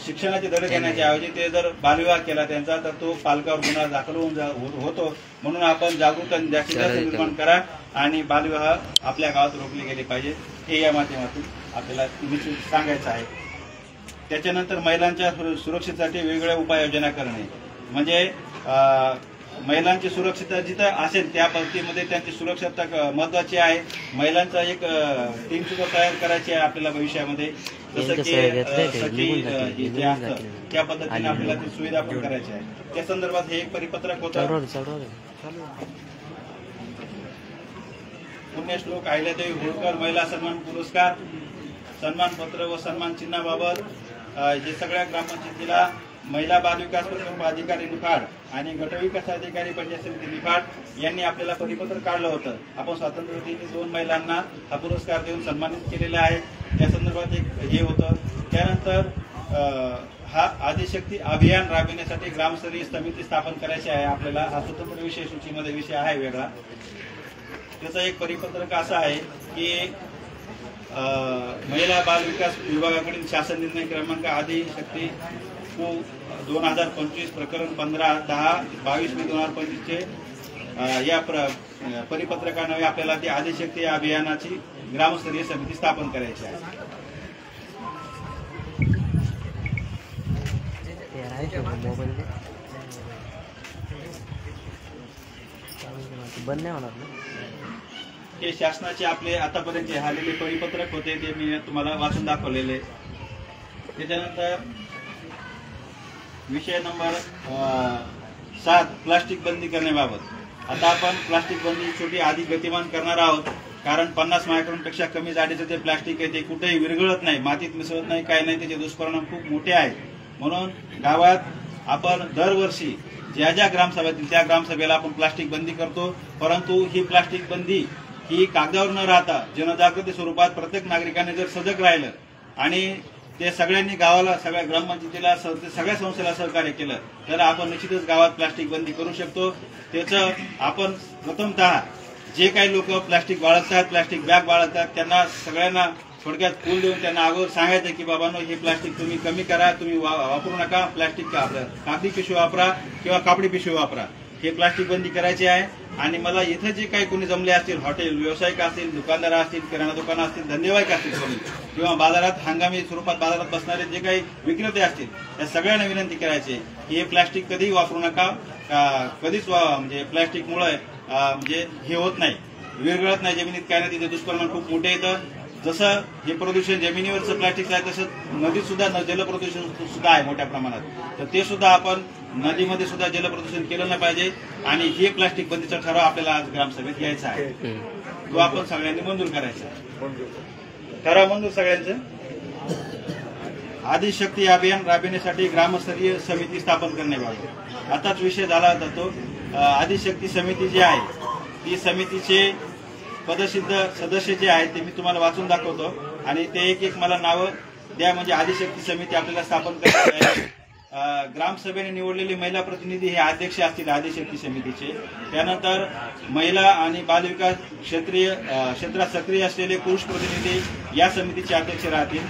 D: शिक्षणाचे धडे देण्याच्या ऐवजी ते जर बालविवाह केला त्यांचा तर तो पालकावर गुन्हा दाखल होतो. म्हणून आपण जागरूकता जास्तीत जास्त निर्माण करा आणि बालविवाह आपल्या गावात रोखले गेले पाहिजे हे या माध्यमातून आपल्याला सांगायचं आहे. त्याच्यानंतर महिलांच्या सुरक्षेसाठी वेगवेगळ्या उपाययोजना करणे म्हणजे महिलांची सुरक्षितता जिथं असेल त्या पद्धतीमध्ये त्यांची सुरक्षितता महत्वाची आहे. महिलांचा एक टीम सुद्धा तयार करायची आहे आपल्याला भविष्यामध्ये. जसं की सखी जे असतं त्या पद्धतीने आपल्याला ती सुविधा पण करायची आहे. त्या संदर्भात हे एक परिपत्रक होतं. पुण्यश्लोक अहिल्यादेवी होळकर महिला सन्मान पुरस्कार, सन्मानपत्र व सन्मान चिन्हाबाबत जे सगळ्या ग्रामपंचायतीला महिला बालविकास प्रकल्प अधिकारी निफाड आणि गटविकास अधिकारी पंचायत समिती निफाड यांनी आपल्याला परिपत्रक काढलं होतं. आपण स्वातंत्र्य दिनी 2 महिलांना हा पुरस्कार देऊन सन्मानित केलेला आहे. त्या संदर्भात एक हे होतं. त्यानंतर हा आदिशक्ती अभियान राबविण्यासाठी ग्रामस्तरीय समिती स्थापन करायची आहे आपल्याला. हा स्वतंत्र विषय सूचीमध्ये विषय आहे वेगळा. त्याचा एक परिपत्रक असा आहे की महिला बाल विकास विभागाकडील शासन निर्णय क्रमांक आदिशक्ती 2025 प्रकरण 15/10/22/2025 चे या परिपत्रकाने आपल्याला ती आदिशक्ती अभियानाची ग्रामस्तरीय समिती स्थापन करायची आहे. हे शासनाचे आपले आतापर्यंत आलेले परिपत्रक होते ते मी तुम्हाला वाचून दाखवलेले. त्याच्यानंतर विषय नंबर 7 प्लास्टिक बंदी करण्याबाबत. आता आपण प्लास्टिक बंदी छोटी अधिक गतिमान करणार आहोत कारण 50 मायक्रॉनपेक्षा कमी जाडीचं ते प्लास्टिक आहे ते कुठेही विरघळत नाही, मातीत मिसळत नाही, काय नाही. त्याचे दुष्परिणाम खूप मोठे आहेत. म्हणून गावात आपण दरवर्षी ज्या ज्या ग्रामसभेतील त्या ग्रामसभेला आपण प्लास्टिक बंदी करतो. परंतु ही प्लास्टिक बंदी ही कागदावर न राहता जनजागृती स्वरूपात प्रत्येक नागरिकाने जर सजग राहिलं आणि ते सगळ्यांनी गावाला, सगळ्या ग्रामपंचायतीला, सगळ्या संस्थेला सहकार्य केलं तर आपण निश्चितच गावात प्लास्टिक बंदी करू शकतो. त्याचं आपण प्रथमतः जे काही लोक प्लास्टिक बाळगतात, प्लास्टिक बॅग बाळगतात त्यांना सगळ्यांना थोडक्यात पूल देऊन त्यांना अगोदर सांगायचं की बाबांनो हे प्लास्टिक तुम्ही कमी करा, तुम्ही वापरू नका. प्लास्टिक कागदी पिशवी वापरा किंवा कापडी पिशवी वापरा. हे प्लास्टिक बंदी करायची आहे. आणि मला इथं जे काही कोणी जमले असतील, हॉटेल व्यावसायिक असतील, दुकानदार असतील, किराणा दुकानं असतील, धंदेवाईक असतील कोणी, किंवा बाजारात हंगामी स्वरूपात बाजारात बसणारे जे काही विक्रेते असतील, त्या सगळ्यांना विनंती करायची की हे प्लास्टिक कधीही वापरू नका. कधीच म्हणजे प्लास्टिकमुळे म्हणजे हे होत नाही, विरघळत नाही जमिनीत, काय नाही, तिथे दुष्परिणाम खूप मोठे येतं. जसं हे प्रदूषण जमिनीवरचं प्लास्टिक आहे तसं नदीत सुद्धा जलप्रदूषण सुद्धा आहे मोठ्या प्रमाणात. तर ते सुद्धा आपण नदीमध्ये सुद्धा जलप्रदूषण केलं नाही पाहिजे. आणि हे प्लास्टिक बंदीचा ठराव आपल्याला आज ग्रामसभेत घ्यायचा आहे, तो आपण सगळ्यांनी मंजूर करायचा. ठराव मंजूर सगळ्यांचं. आदिशक्ती अभियान राबविण्यासाठी ग्रामस्तरीय समिती स्थापन करण्याबाबत आताच विषय झाला होता तो. आदिशक्ती समिती जी आहे ती समितीचे पदसिद्ध सदस्य जे आहेत ते मी तुम्हाला वाचून दाखवतो आणि ते एक एक मला नावं द्या. म्हणजे आदिशक्ती समिती आपल्याला स्थापन करायची आहे. ग्रामसभेने निवडलेले महिला प्रतिनिधी हे अध्यक्ष असतील आदिशक्ती समितीचे. त्यानंतर महिला आणि बालविकास क्षेत्रात सक्रिय असलेले पुरुष प्रतिनिधी या समितीचे अध्यक्ष राहतील.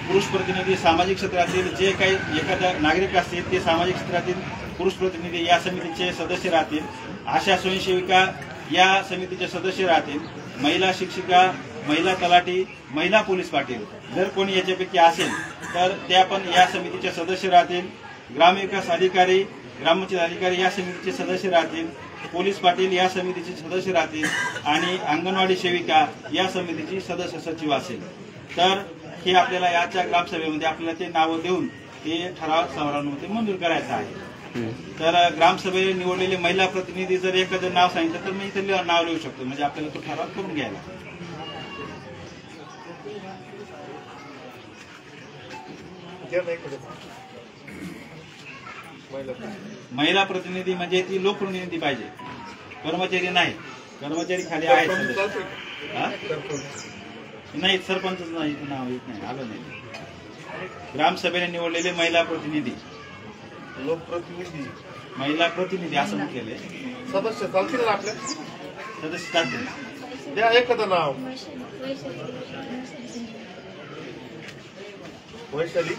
D: पुरुष प्रतिनिधी सामाजिक क्षेत्रातील जे काही एखादा नागरिक असतील ते सामाजिक क्षेत्रातील पुरुष प्रतिनिधी या समितीचे सदस्य राहतील. आशा स्वयंसेविका या समितीचे सदस्य राहतील. महिला शिक्षिका, महिला तलाठी, महिला पोलीस पाटील जर कोणी याच्यापैकी असेल तर त्या पण या समितीचे सदस्य राहतील. ग्रामविकास अधिकारी, ग्रामपंचायत अधिकारी या समितीचे सदस्य राहतील. पोलीस पाटील या समितीचे सदस्य राहतील आणि अंगणवाडी सेविका या समितीची सदस्य सचिव असेल. तर हे आपल्याला याच्या ग्रामसभेमध्ये आपल्याला ते नावं देऊन ते ठराव सर्वांमध्ये मंजूर करायचं आहे. तर ग्रामसभेने निवडलेले महिला प्रतिनिधी जर एखादं नाव सांगितलं तर मी इथे नाव लिहू शकतो, म्हणजे आपल्याला तो ठराव करून घ्यायला. महिला प्रतिनिधी म्हणजे ती लोकप्रतिनिधी पाहिजे, कर्मचारी नाही. कर्मचारी खाली आहेत नाही, सरपंच नाही, नाव येत नाही, आलं नाही. ग्रामसभेने निवडलेले महिला प्रतिनिधी,
B: लोकप्रतिनिधी,
D: महिला प्रतिनिधी असं म्हटलेले
B: सदस्य चालतील आपल्या,
D: सदस्य चालतील.
B: द्या एखादं नाव. वैशाली,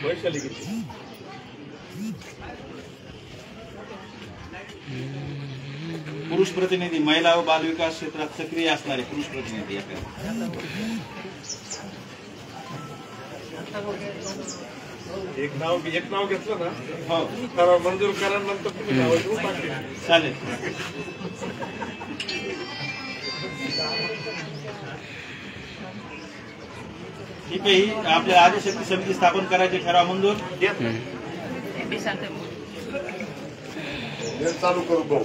B: वैशाली किती.
D: पुरुष प्रतिनिधी, महिला व बालविकास क्षेत्रात सक्रिय असणारे पुरुष प्रतिनिधी.
B: एक नाव घेतलं ना,
D: हो,
B: ठराव मंजूर करा, नंतर तुम्ही नाव घेऊन टाकले
D: चालेल. ठीक आहे. ही आपल्या आदिशक्ती समिती स्थापन करायची ठराव मंजूर.
B: चालू करू भाऊ.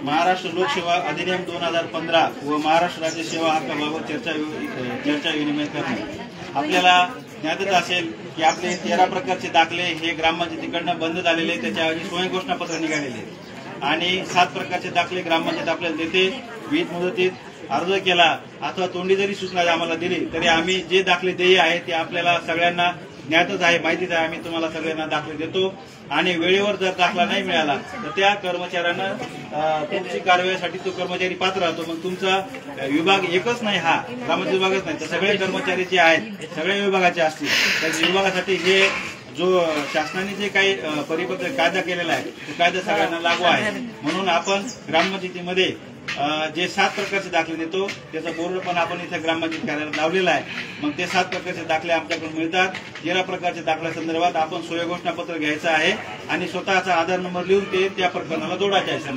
D: महाराष्ट्र लोकसेवा अधिनियम 2015 व महाराष्ट्र राज्य सेवा हक्काबाबत चर्चा विनिमय करणे. आपल्याला ज्ञातच असेल की आपले 13 प्रकारचे दाखले हे ग्रामपंचायतीकडनं बंद झालेले, त्याच्याऐवजी स्वयं घोषणापत्र निघालेले आणि 7 प्रकारचे दाखले ग्रामपंचायत आपल्याला देते. विहित मुदतीत अर्ज केला अथवा तोंडी जरी सूचना आम्हाला दिली तरी आम्ही जे दाखले देय आहे ते आपल्याला सगळ्यांना ज्ञातच आहे, माहितीच आहे. आम्ही तुम्हाला सगळ्यांना दाखले देतो आणि वेळेवर जर दाखला नाही मिळाला तर त्या कर्मचाऱ्यांना तुमची कारवाईसाठी तो कर्मचारी पात्र राहतो. मग तुमचा विभाग एकच नाही, हा ग्रामपंचायत विभागच नाही, तर सगळे कर्मचारी जे आहेत सगळ्या विभागाचे असतील त्या विभागासाठी हे जो शासनाने जे काही परिपत्र कायदा केलेला आहे तो कायदा सगळ्यांना लागू आहे. म्हणून आपण ग्रामपंचायतीमध्ये जे 7 प्रकारचे दाखले देतो त्याचा बोर्ड पण आपण इथे ग्रामपंचायत कार्यालयात लावलेला आहे. मग ते 7 प्रकारचे दाखले आमच्याकडून मिळतात. 13 प्रकारच्या दाखल्या संदर्भात आपण सोय घोषणापत्र घ्यायचं आहे आणि स्वतःचा आधार नंबर लिहून ते त्या प्रकरणाला जोडायचे आहे सर.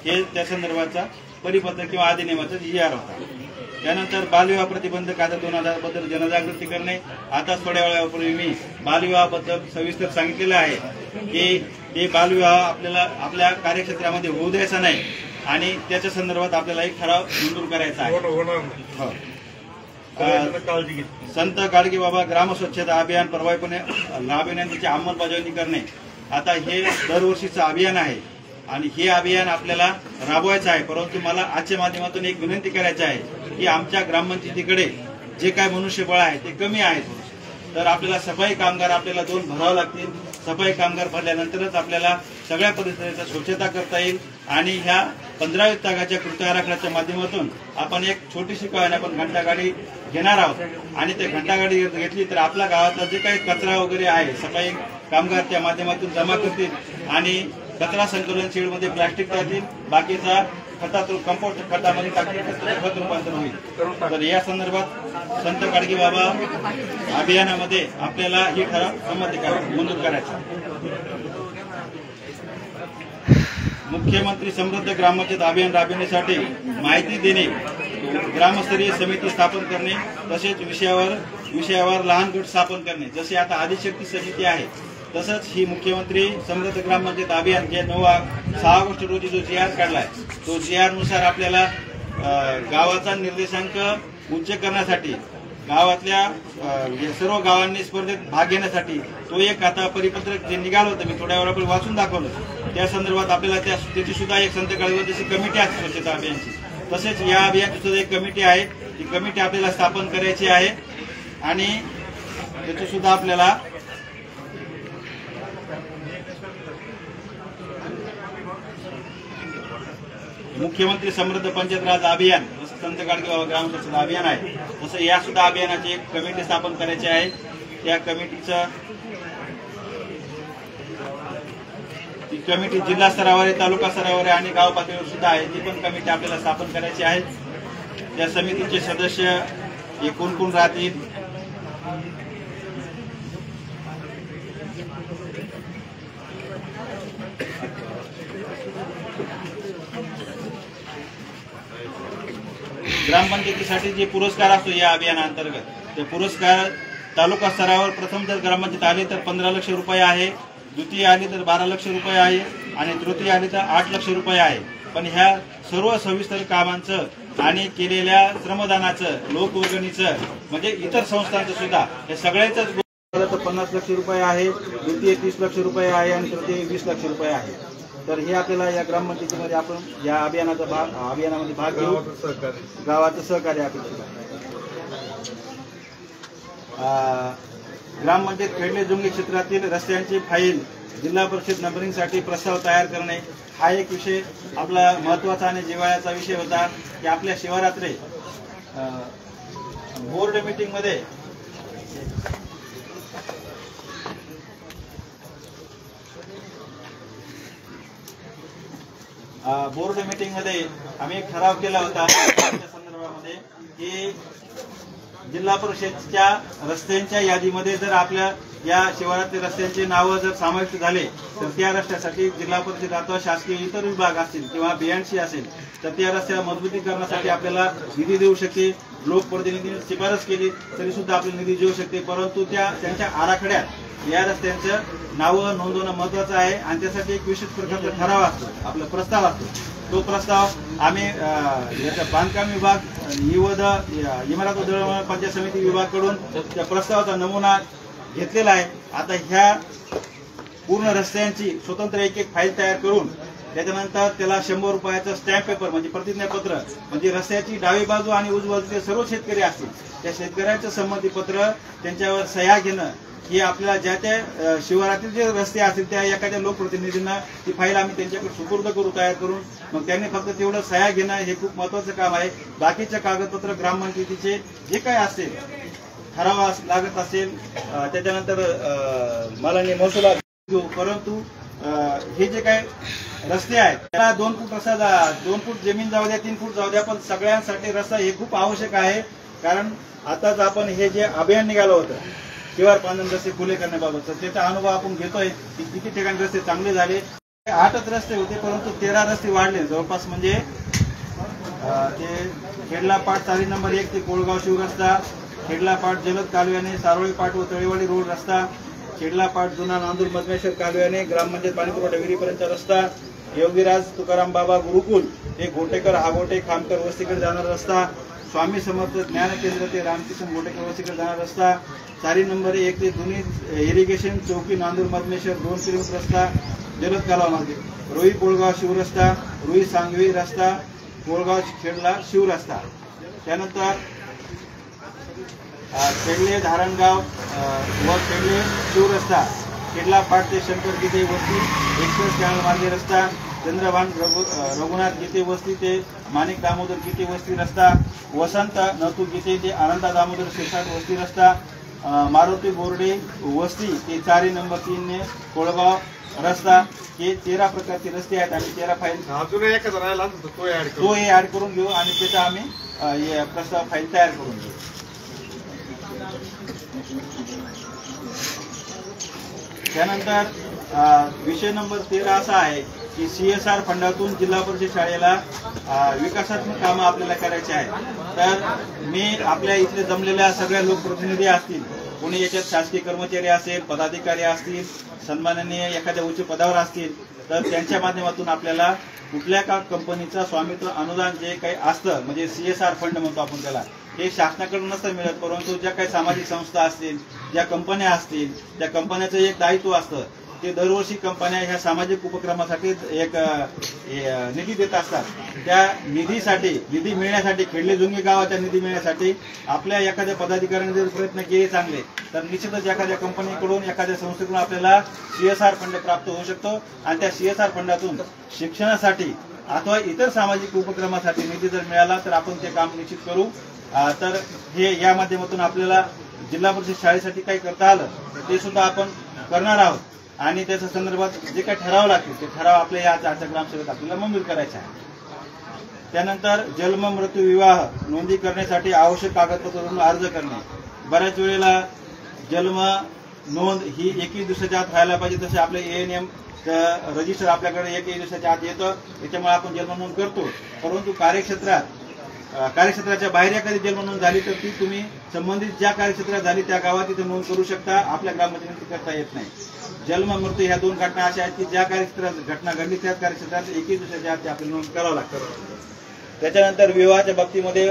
D: हे त्या संदर्भाचा परिपत्र किंवा अधिनियमाचा GR होता. त्यानंतर बालविवाह प्रतिबंध कायदा 2000 बद्दल जनजागृती करणे. आता थोड्या वेळापूर्वी मी बालविवाहाबद्दल सविस्तर सांगितलेलं आहे की ते बालविवाह आपल्याला आपल्या कार्यक्षेत्रामध्ये होऊ द्यायचा नाही आणि त्याच्या संदर्भात आपल्याला एक ठराव मंजूर करायचा आहे. संत गाडगेबाबा ग्राम स्वच्छता अभियान प्रभावीपणे राबविण्याची अंमलबजावणी करणे. आता हे दरवर्षीचं अभियान आहे आणि हे अभियान आपल्याला राबवायचं आहे. परंतु मला आजच्या माध्यमातून एक विनंती करायची आहे की आमच्या ग्रामपंचायतीकडे जे काय मनुष्यबळ आहे ते कमी आहे, तर आपल्याला सफाई कामगार आपल्याला 2 भरावे लागतील. सफाई कामगार भरल्यानंतरच आपल्याला सगळ्या परिसराची स्वच्छता करता येईल आणि ह्या 15 विभागाच्या कृती आराखड्याच्या माध्यमातून आपण एक छोटीशी का आपण घंटागाडी घेणार आहोत आणि ते घंटागाडी घेतली तर आपल्या गावातला जे काही कचरा वगैरे आहे सफाई कामगार त्या माध्यमातून जमा करतील आणि कचरा संकलन शेडमध्ये प्लास्टिक टाकतील, बाकीचा खतातून कंपोस्ट खतामध्ये टाकतील, खत रूपांतर होईल। तर या संदर्भात संत गाडगे बाबा अभियानामध्ये आपल्याला ही ठराव मंजूर करायचा। मुख्यमंत्री समृद्ध ग्रामपंचायत अभियान राबविण्यासाठी माहिती देणे, ग्रामस्तरीय समिती स्थापन करणे, तसेच विषयावर लहान गट स्थापन करणे। जसे आता आदिशक्ती समिती आहे तसंच ही मुख्यमंत्री समृद्ध ग्रामपंचायत अभियान जे 6 ऑगस्ट रोजी जो GR काढलाय तो GR नुसार आपल्याला गावाचा निर्देशांक उच्च करण्यासाठी गावातल्या सर्व गावांनी स्पर्धेत भाग घेण्यासाठी तो एक आता परिपत्रक जे निघालं होतं मी थोड्या वेळापूर्वी वाचून दाखवलं। त्या संदर्भात आपल्याला त्याची सुद्धा एक संत गाडगे जशी कमिटी आहे स्वच्छता अभियानची, तसेच या अभियानची सुद्धा एक कमिटी आहे, ती कमिटी आपल्याला स्थापन करायची आहे आणि त्याची सुद्धा आपल्याला मुख्यमंत्री समृद्ध पंचायत राज अभियान जसं संत गाडगे बाबा ग्राम स्वच्छता अभियान आहे तसं या सुद्धा अभियानाची एक कमिटी स्थापन करायची आहे। त्या कमिटी जिल्हा स्तरावर, तालुका स्तरावर आणि गाव पातळीवर सुद्धा आहे, ती पण कमिटी आपल्याला स्थापन करायची आहे। त्या समितीचे सदस्य कोण राहतील ग्रामपंचायतीसाठी जे पुरस्कार असतो या अभियानाअंतर्गत ते पुरस्कार तालुका स्तरावर प्रथम जर ग्रामपंचायत आली तर 15 लाख रुपये आहे, द्वितीय आली तर 12 लाख रुपये आहे आणि तृतीय आली तर 8 लाख रुपये आहे। पण ह्या सर्व सविस्तर कामांचं आणि केलेल्या श्रमदानाचं, लोकवर्गणीचं म्हणजे इतर संस्थांचं सुद्धा हे सगळ्याच 50 लाख रुपये आहे, द्वितीय 30 लाख रुपये आहे आणि तृतीय 20 लाख रुपये आहे। तर हे आपल्याला या ग्रामपंचायतीमध्ये आपण या अभियानामध्ये भाग घेऊ, गावाचं सहकार्य आपल्याला। ग्रामपंचायत खेडले जुंगी क्षेत्रातील रस्त्यांची फाईल जिल्हा परिषद नंबरिंगसाठी प्रस्ताव तयार करणे हा एक विषय आपला महत्वाचा आणि जिव्हाळ्याचा विषय होता की आपल्या शिवरात्री बोर्ड मीटिंगमध्ये आम्ही एक ठराव केला होता त्या संदर्भामध्ये की जिल्हा परिषदच्या रस्त्यांच्या यादीमध्ये जर आपल्या या शिवारातील रस्त्यांचे नाव जर समाविष्ट झाले तर त्या रस्त्यासाठी जिल्हा परिषद अथवा शासकीय इतर विभाग असतील किंवा BNC असेल तर त्या रस्त्याला मजबूतीकरणासाठी आपल्याला निधी देऊ शकते। लोकप्रतिनिधींनी शिफारस केली तरी सुद्धा आपल्याला निधी देऊ शकते, परंतु त्यांच्या आराखड्यात या रस्त्यांचं नावं नोंदवणं महत्वाचं आहे आणि त्यासाठी एक विशेष प्रकारचा ठराव असतो, आपला प्रस्ताव असतो। तो प्रस्ताव आम्ही याचा बांधकाम विभाग, इमारत उद्योग पंचायत समिती विभागाकडून त्या प्रस्तावाचा नमुना घेतलेला आहे। आता ह्या पूर्ण रस्त्यांची स्वतंत्र एक फाईल तयार करून त्याच्यानंतर त्याला 100 रुपयाचं स्टॅम्प पेपर म्हणजे प्रतिज्ञापत्र म्हणजे रस्त्याची डावी बाजू आणि उजवी बाजूचे सर्व शेतकरी असतील त्या शेतकऱ्यांचं संमतीपत्र त्यांच्यावर सह्या घेणं ही आपल्याला ज्या त्या शिवारातील जे रस्ते असतील त्या एखाद्या लोकप्रतिनिधींना ती फाईल आम्ही त्यांच्याकडे सुपूर्द करू तयार करून मग त्यांनी फक्त तेवढं सह्या घेणं हे खूप महत्वाचं काम आहे। बाकीचे कागदपत्र ग्रामपंचायतीचे जे काही असेल ठराव लागत असेल त्याच्यानंतर मालाने महसूल घेऊ, परंतु हे जे काही रस्ते आहेत त्याला 2 फूट रस्ता 2 फूट जमीन जाऊ द्या 3 फूट जाऊ द्या पण सगळ्यांसाठी रस्ता हे खूप आवश्यक आहे। कारण आताच आपण हे जे अभियान निघालं होतं शिवार बांधण रस्ते खुले करण्याबाबत त्याचा अनुभव आपण घेतोय की किती ठिकाणी रस्ते चांगले झाले। 8च रस्ते होते परंतु 13 रस्ते वाढले जवळपास म्हणजे ते खेडला पाट 4 नंबर 1 ते कोळगाव शिव रस्ता, खेडला पाट जलद कालव्याने सारोळी पाट व तळेवाडी रोड रस्ता, खेडला पाट जुना नांदूर मधमेश्वर कालव्याने ग्रामपंचायत पाणीपुरवठा विहिरीपर्यंतचा रस्ता, योगीराज तुकाराम बाबा गुरुकुल ते घोटेकर हागोटे खामकर वस्तीकडे जाणारा रस्ता, स्वामी समर्थ ज्ञान केंद्र ते रामकृष्ण घोटेकर वस्तीकडे जाणारा रस्ता, 4 नंबर 1 ते जुनी इरिगेशन चौकी नांदूर मधमेश्वर 2 किलोमीटर रस्ता जलद कालवामध्ये, रुई कोळगाव शिव रस्ता, रुई सांगवी रस्ता, कोळगाव खेडला शिव रस्ता, त्यानंतर खेडले धारणगाव व खेडले शिव रस्ता, खेडला फाट ते शंकर गीते वस्ती एक्सप्रेस कॅनल मार्गे रस्ता, चंद्रभान रघुनाथ गीते वस्ती ते माणिक दामोदर गीते वस्ती रस्ता, वसंत नतू गीते ते आनंदा दामोदर शिरसाट वस्ती रस्ता, मारुती बोर्डे वस्ती ते 4 नंबर 3 ने कोळगाव रस्ता. हे 13 प्रकारचे रस्ते आहेत आणि 13 फाईल
B: अजून एखादा राहिला होता तो ऍड
D: तो हे ऍड करून घेऊ आणि त्याचा आम्ही प्रस्ताव फाईल तयार करून घेऊ. त्यानंतर विषय नंबर 13 असा आहे की CSR फंडातून जिल्हा परिषद शाळेला विकासात्मक कामं आपल्याला करायची आहेत. तर मी आपल्या इथले जमलेल्या सगळ्या लोकप्रतिनिधी असतील, कोणी याच्यात शासकीय कर्मचारी असेल, पदाधिकारी असतील, सन्माननीय एखाद्या उच्च पदावर असतील, तर त्यांच्या माध्यमातून आपल्याला कुठल्या का कंपनीचं स्वामित्व अनुदान जे काही असतं म्हणजे CSR फंड म्हणतो आपण त्याला, हे शासनाकडून नसतं मिळत, परंतु ज्या काही सामाजिक संस्था असतील, ज्या कंपन्या असतील, त्या कंपन्याचं एक दायित्व असतं. ते दरवर्षी कंपन्या ह्या सामाजिक उपक्रमासाठी एक निधी देत असतात. त्या निधी मिळण्यासाठी खेडले-जुंगी गावाच्या निधी मिळण्यासाठी आपल्या एखाद्या पदाधिकाऱ्यांनी जर प्रयत्न केले चांगले, तर निश्चितच एखाद्या कंपनीकडून एखाद्या संस्थेकडून आपल्याला CSR फंड प्राप्त होऊ शकतो आणि त्या CSR फंडातून शिक्षणासाठी अथवा इतर सामाजिक उपक्रमासाठी निधी जर मिळाला तर आपण ते काम निश्चित करू. तर हे या माध्यमातून आपल्याला जिल्हा परिषद शाळेसाठी काही करता आलं ते सुद्धा आपण करणार आहोत आणि त्याच्या संदर्भात जे काही ठराव लागतील ते ठराव आपल्या या आजच्या ग्रामसभेत आपल्याला मंजूर करायचे आहे. त्यानंतर जन्म मृत्यू विवाह नोंदी करण्यासाठी आवश्यक कागदपत्रांवर अर्ज करणे. बऱ्याच वेळेला जन्म नोंद ही 21 दिवसाच्या आत व्हायला पाहिजे, तसे आपले ANM रजिस्टर आपल्याकडे 21 दिवसाच्या आत येतं, त्याच्यामुळे आपण जन्म नोंद करतो. परंतु कार्यक्षेत्राच्या बाहेर एखादी जन्म नोंद झाली तर ती तुम्ही संबंधित ज्या कार्यक्षेत्रात झाली त्या गावात तिथे नोंद करू शकता, आपल्या ग्रामपंचायतीत करता येत नाही. जन्म मृत्यू ह्या 2 घटना अशा आहेत की ज्या कार्यक्षेत्रात घटना घडली त्याच कार्यक्षेत्रात 21 दिवसाच्या आत आपली नोंद करावं लागतं. त्याच्यानंतर विवाहाच्या बाबतीमध्ये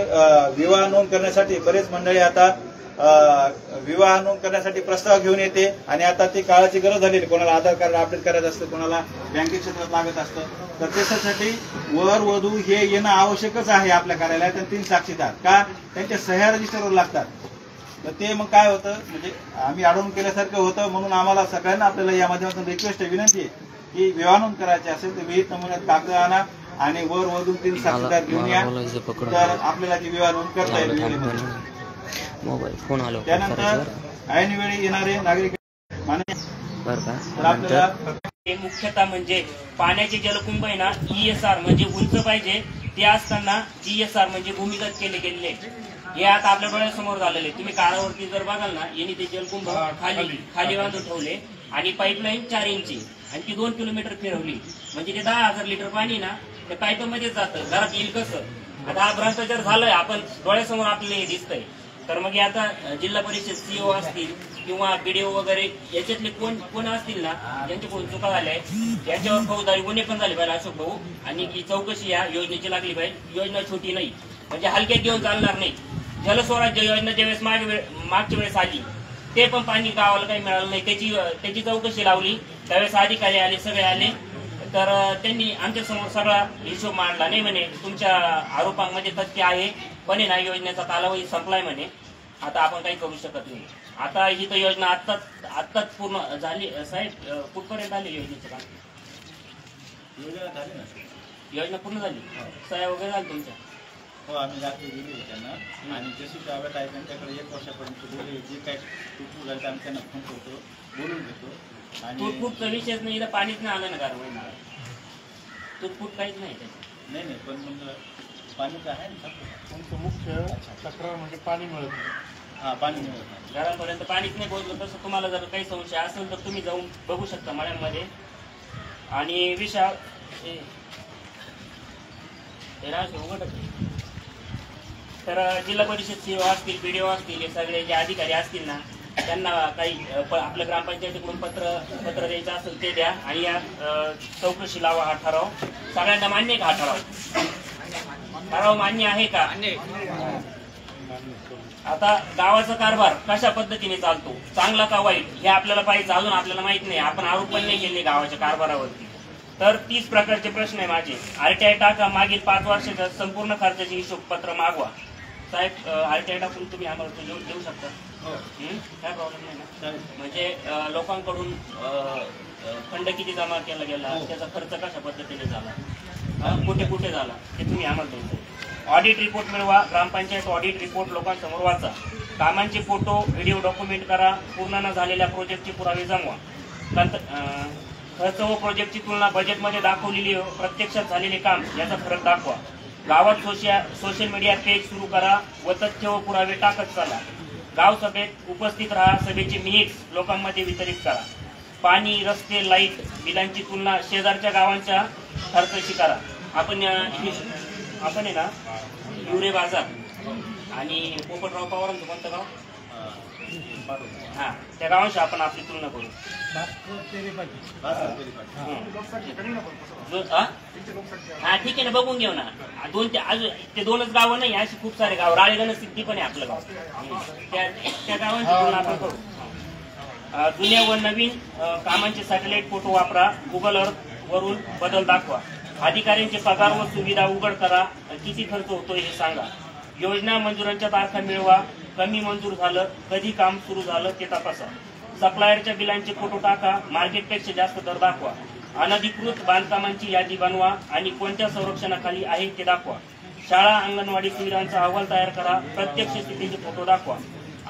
D: विवाह नोंद करण्यासाठी बरेच मंडळी आता विवाह नोंद करण्यासाठी प्रस्ताव घेऊन येते आणि आता ती काळाची गरज झालेली, कोणाला आधार कार्ड अपडेट करायचं असतं, कोणाला बँकेत क्षेत्रात लागत असतं, तर त्याच्यासाठी वर वधू हे येणं आवश्यकच आहे आपल्या कार्यालयात. 3 साक्षीदार का त्यांच्या सह्या रजिस्टरवर लागतात. तर ते मग काय होतं म्हणजे आम्ही अडवून केल्यासारखं होतं. म्हणून आम्हाला सगळ्यांना आपल्याला या माध्यमातून रिक्वेस्ट विनंती आहे की विवाह नोंद करायची असेल तर विहित नमुन्यात कागद आणा आणि वर वधू 3 साक्षीदार घेऊन या, तर आपल्याला ती विवाह नोंद करता येईल.
A: मोबाईल फोन आलो.
D: त्यानंतर ऐनवेळी येणारे नागरिक
C: मुख्यतः म्हणजे पाण्याचे जलकुंभ आहे ना, ESR म्हणजे उंच पाहिजे, ते असताना GSR म्हणजे भूमिगत केले गेलेले. हे आता आपल्या डोळ्यासमोर झालेले. तुम्ही काळावरती जर बघाल ना, यांनी ते जलकुंभ खाली बांधून ठेवले आणि पाईपलाईन 4 इंची आणि ती 2 किलोमीटर फिरवली. म्हणजे ते 10,000 लिटर पाणी ना त्या पाईपमध्येच जातं. घरात येईल कसं? आता हा भ्रष्टाचार झालाय, आपण डोळ्यासमोर आपल्याला हे दिसतंय. तर मग आता जिल्हा परिषद CO असतील किंवा BDO वगैरे याच्यातले कोण असतील ना, ज्यांच्याकडून चुका झाल्या यांच्यावर फौजदारी गुन्हे पण झाले पाहिजे अशोक भाऊ, आणि की चौकशी या योजनेची लागली पाहिजे. योजना छोटी नाही म्हणजे हलक्यात घेऊन चालणार नाही. जलस्वराज्य योजना ज्यावेळेस मागच्या वेळेस आली ते पण पाणी गावाला काही मिळालं नाही, त्याची चौकशी लावली. त्यावेळेस अधिकारी आले, सगळे आले, तर त्यांनी आमच्या समोर सगळा हिशोब मांडला. नाही म्हणे तुमच्या आरोपांमध्ये तथ्य आहे, पण ना योजनेचा कालावधी संपलाय म्हणे, आता आपण काही करू शकत नाही. आता ही तर योजना आत्ताच पूर्ण झाली. साहेब कुठपर्यंत आली योजनेचं काम? योजना पूर्ण झाली, सह्या वगैरे झाली तुमच्या?
D: हो, आम्ही रात्री दिली त्यांना आणि जशी कागद आहे त्यांच्याकडे 1 वर्षापर्यंत दिली. जे काही तुटू झालं आम्ही त्यांना फोन करतो, बोलून घेतो. आणि
C: तुटफूटचा विषयच नाही, इथं पाणीच नाही आलं ना कारण तुटफूट काहीच नाही त्याच्यात.
D: नाही पण मग पाणी तर आहे ना.
B: तुमचं मुख्य तक्रार म्हणजे पाणी मिळत नाही.
D: हा, पाणी मिळत नाही,
C: घरापर्यंत पाणीच नाही पोहोचलं. तसं तुम्हाला जर काही संशय असेल तर तुम्ही जाऊन बघू शकता मळ्यांमध्ये. आणि विषय तर जिल्हा परिषद CO असतील, BDO असतील, हे सगळे जे अधिकारी असतील ना, त्यांना काही आपल्या ग्रामपंचायतीकडून पत्र द्यायचं असेल ते द्या आणि या चौकशी लावा. हा ठराव सगळ्यांना मान्य आहे का? हा ठराव मान्य आहे का? आता गावाचा कारभार कशा पद्धतीने चालतो, चांगला का वाईट, हे आपल्याला पाहिजे. अजून आपल्याला माहित नाही, आपण आरोप पण नाही केले गावाच्या कारभारावरती. तर 30 प्रकारचे प्रश्न आहे माझे. RTI टाका, मागील 5 वर्षाचा संपूर्ण खर्चाचे हिशोब पत्र मागवा. साहेब RTI टाकून तुम्ही आम्हाला देऊ शकता. काय प्रॉब्लेम नाही ना. म्हणजे लोकांकडून फंड किती जमा केला गेला, त्याचा खर्च कशा पद्धतीने झाला, कुठे कुठे झाला, ते तुम्ही आम्हाला द्यायचं. ऑडिट रिपोर्ट मिळवा. ग्रामपंचायत ऑडिट रिपोर्ट लोकांसमोर वाचा. कामांचे फोटो व्हिडिओ डॉक्युमेंट करा. पूर्ण न झालेल्या प्रोजेक्टचे पुरावे जमवा. खर्च व प्रोजेक्टची तुलना बजेटमध्ये दाखवलेली प्रत्यक्षात झालेले काम याचा फरक दाखवा. गावात सोशल मीडिया पेज सुरू करा व तथ्य व पुरावे टाकत चला. गाव सभेत उपस्थित राहा. सभेचे मिनिट्स लोकांमध्ये वितरित करा. पाणी, रस्ते, लाईट बिलांची तुलना शेजारच्या गावांच्या खर्चाशी करा. आपण आहे ना युरे बाजार आणि पोपटराव पवारांचं कोणतं गाव, हा, त्या गावांशी आपण आपली तुलना करू. हा ठीक आहे ना, बघून घेऊ ना. ते दोनच गावं नाही, अशी खूप सारे गाव. राळेगण सिद्धी पण आहे आपलं गाव, त्या गावांची तुलना आपण करू. जुन्या व नवीन कामांचे सॅटेलाइट फोटो वापरा. गुगल अर्थ वरून बदल दाखवा. अधिकाऱ्यांचे पगार व सुविधा उघड करा. किती खर्च होतोय हे सांगा. योजना मंजुरांच्या तारखा मिळवा. कमी मंजूर झालं, कधी काम सुरू झालं ते तपासा. सप्लायरच्या बिलांचे फोटो टाका. मार्केटपेक्षा जास्त दर दाखवा. अनधिकृत बांधकामांची यादी बनवा आणि कोणत्या संरक्षणाखाली आहे ते दाखवा. शाळा अंगणवाडी सुविधांचा अहवाल तयार करा. प्रत्यक्ष स्थितीचे फोटो दाखवा.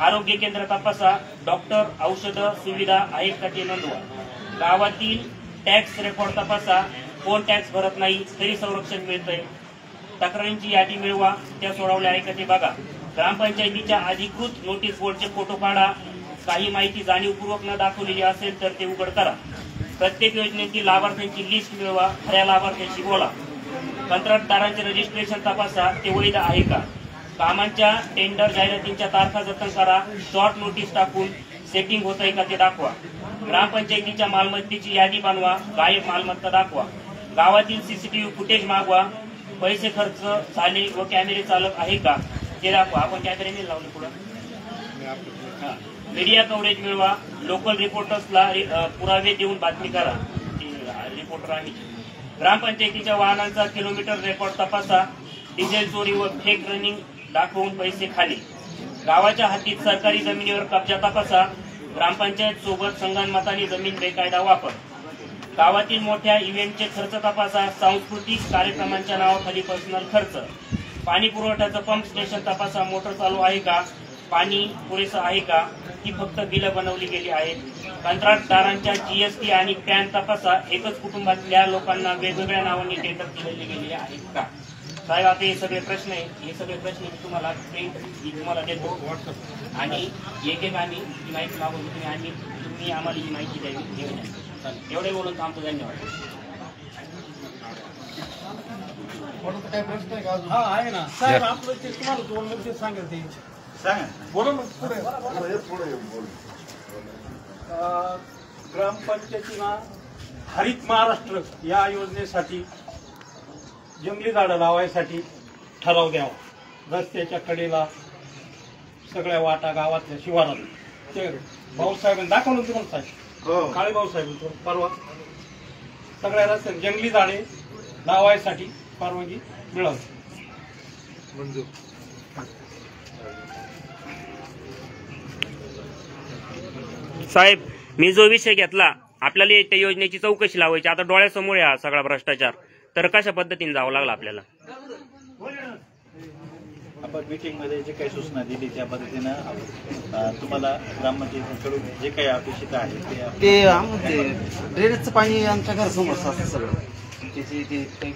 C: आरोग्य केंद्र तपासा. डॉक्टर, औषधं, सुविधा आहेत का ते नोंदवा. गावातील टॅक्स रेकॉर्ड तपासा. कोण टॅक्स भरत नाही तरी संरक्षण मिळतंय. तक्रारींची यादी मिळवा. त्या सोडवल्या आहे का ते बघा. ग्रामपंचायतीच्या अधिकृत नोटीस बोर्डचे फोटो काढा. काही माहिती जाणीवपूर्वक न दाखवलेली असेल तर ते उघड करा. प्रत्येक योजनेतील लाभार्थ्यांची लिस्ट मिळवा. खऱ्या लाभार्थ्यांशी बोला. कंत्राटदारांचे रजिस्ट्रेशन तपासा. ते वैध आहे का. कामांच्या टेंडर जाहिरातींच्या तारखा जतन करा. शॉर्ट नोटीस टाकून सेटिंग होत आहे का ते दाखवा. ग्रामपंचायतीच्या मालमत्तेची यादी बनवा. गायब मालमत्ता दाखवा. गावातील सीसीटीव्ही फुटेज मागवा. पैसे खर्च झाले व कॅमेरे चालक आहे का ते दाखवा. आपण कॅमेरे लावले पुढे. मीडिया कव्हरेज मिळवा. लोकल रिपोर्टर्सला पुरावे देऊन बातमी करा. रिपोर्टर आहे. ग्रामपंचायतीच्या वाहनांचा किलोमीटर रेकॉर्ड तपासा. डिझेल चोरी व फेक रनिंग दाखवून पैसे खाली. गावाच्या हद्दीत सरकारी जमिनीवर कब्जा तपासा. ग्रामपंचायत सोबत संगनमताने जमीन बेकायदा वापर. गावातील मोठ्या इव्हेंटचे खर्च तपासा. सांस्कृतिक कार्यक्रमांच्या नावाखाली पर्सनल खर्च. पाणी पुरवठ्याचं पंप स्टेशन तपासा. मोटर चालू आहे का, पाणी पुरेसं आहे का, ती फक्त बिलं बनवली गेली आहेत. कंत्राटदारांच्या जीएसटी आणि पॅन तपासा. एकच कुटुंबातल्या लोकांना वेगवेगळ्या नावांनी टेंडर दिलेले गेलेले आहेत का. साहेब आता हे सगळे प्रश्न आहे. हे सगळे प्रश्न मी तुम्हाला प्रिंट तुम्हाला देतो आणि एक आम्ही ही माहिती मागवतो. तुम्ही आम्हाला ही माहिती द्यावी. एवढे बोलून थांबतो. धन्यवाद.
B: काय प्रश्न आहे का? हा आहे ना साहेब. आपलं ते तुम्हाला दोन मुद्दे सांगेल ते
D: सांगा.
B: बोला मग पुढे. ग्रामपंचायतीनं हरित महाराष्ट्र या योजनेसाठी जंगली झाडं लावायसाठी ठराव द्यावा. रस्त्याच्या कडेला सगळ्या वाटा गावातल्या शिवारात ते भाऊसाहेबांनी दाखवलं तुम्हाला साहेब. काळे भाऊसाहेब परवा सगळ्या रस्त्यात जंगली झाडे लावायसाठी परवानगी मिळाली. मंजूर.
C: साहेब मी जो विषय घेतला, आपल्याला त्या योजनेची चौकशी लावायची. आता डोळ्यासमोर आहे सगळा भ्रष्टाचार. तर कशा पद्धतीने जावं लागलं आपल्याला.
D: आपण मीटिंग मध्ये जे काही सूचना दिली त्या पद्धतीनं तुम्हाला ग्रामपंचायतीकडून जे काही अपेक्षित आहे
E: ते ड्रेनेजचं पाणी आमच्या घरासमोर असतं सगळं. त्याची ते काही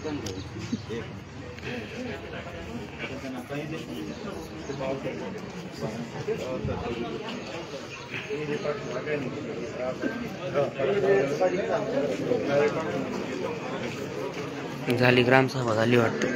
A: झाली ग्रामसभा झाली वाटतं.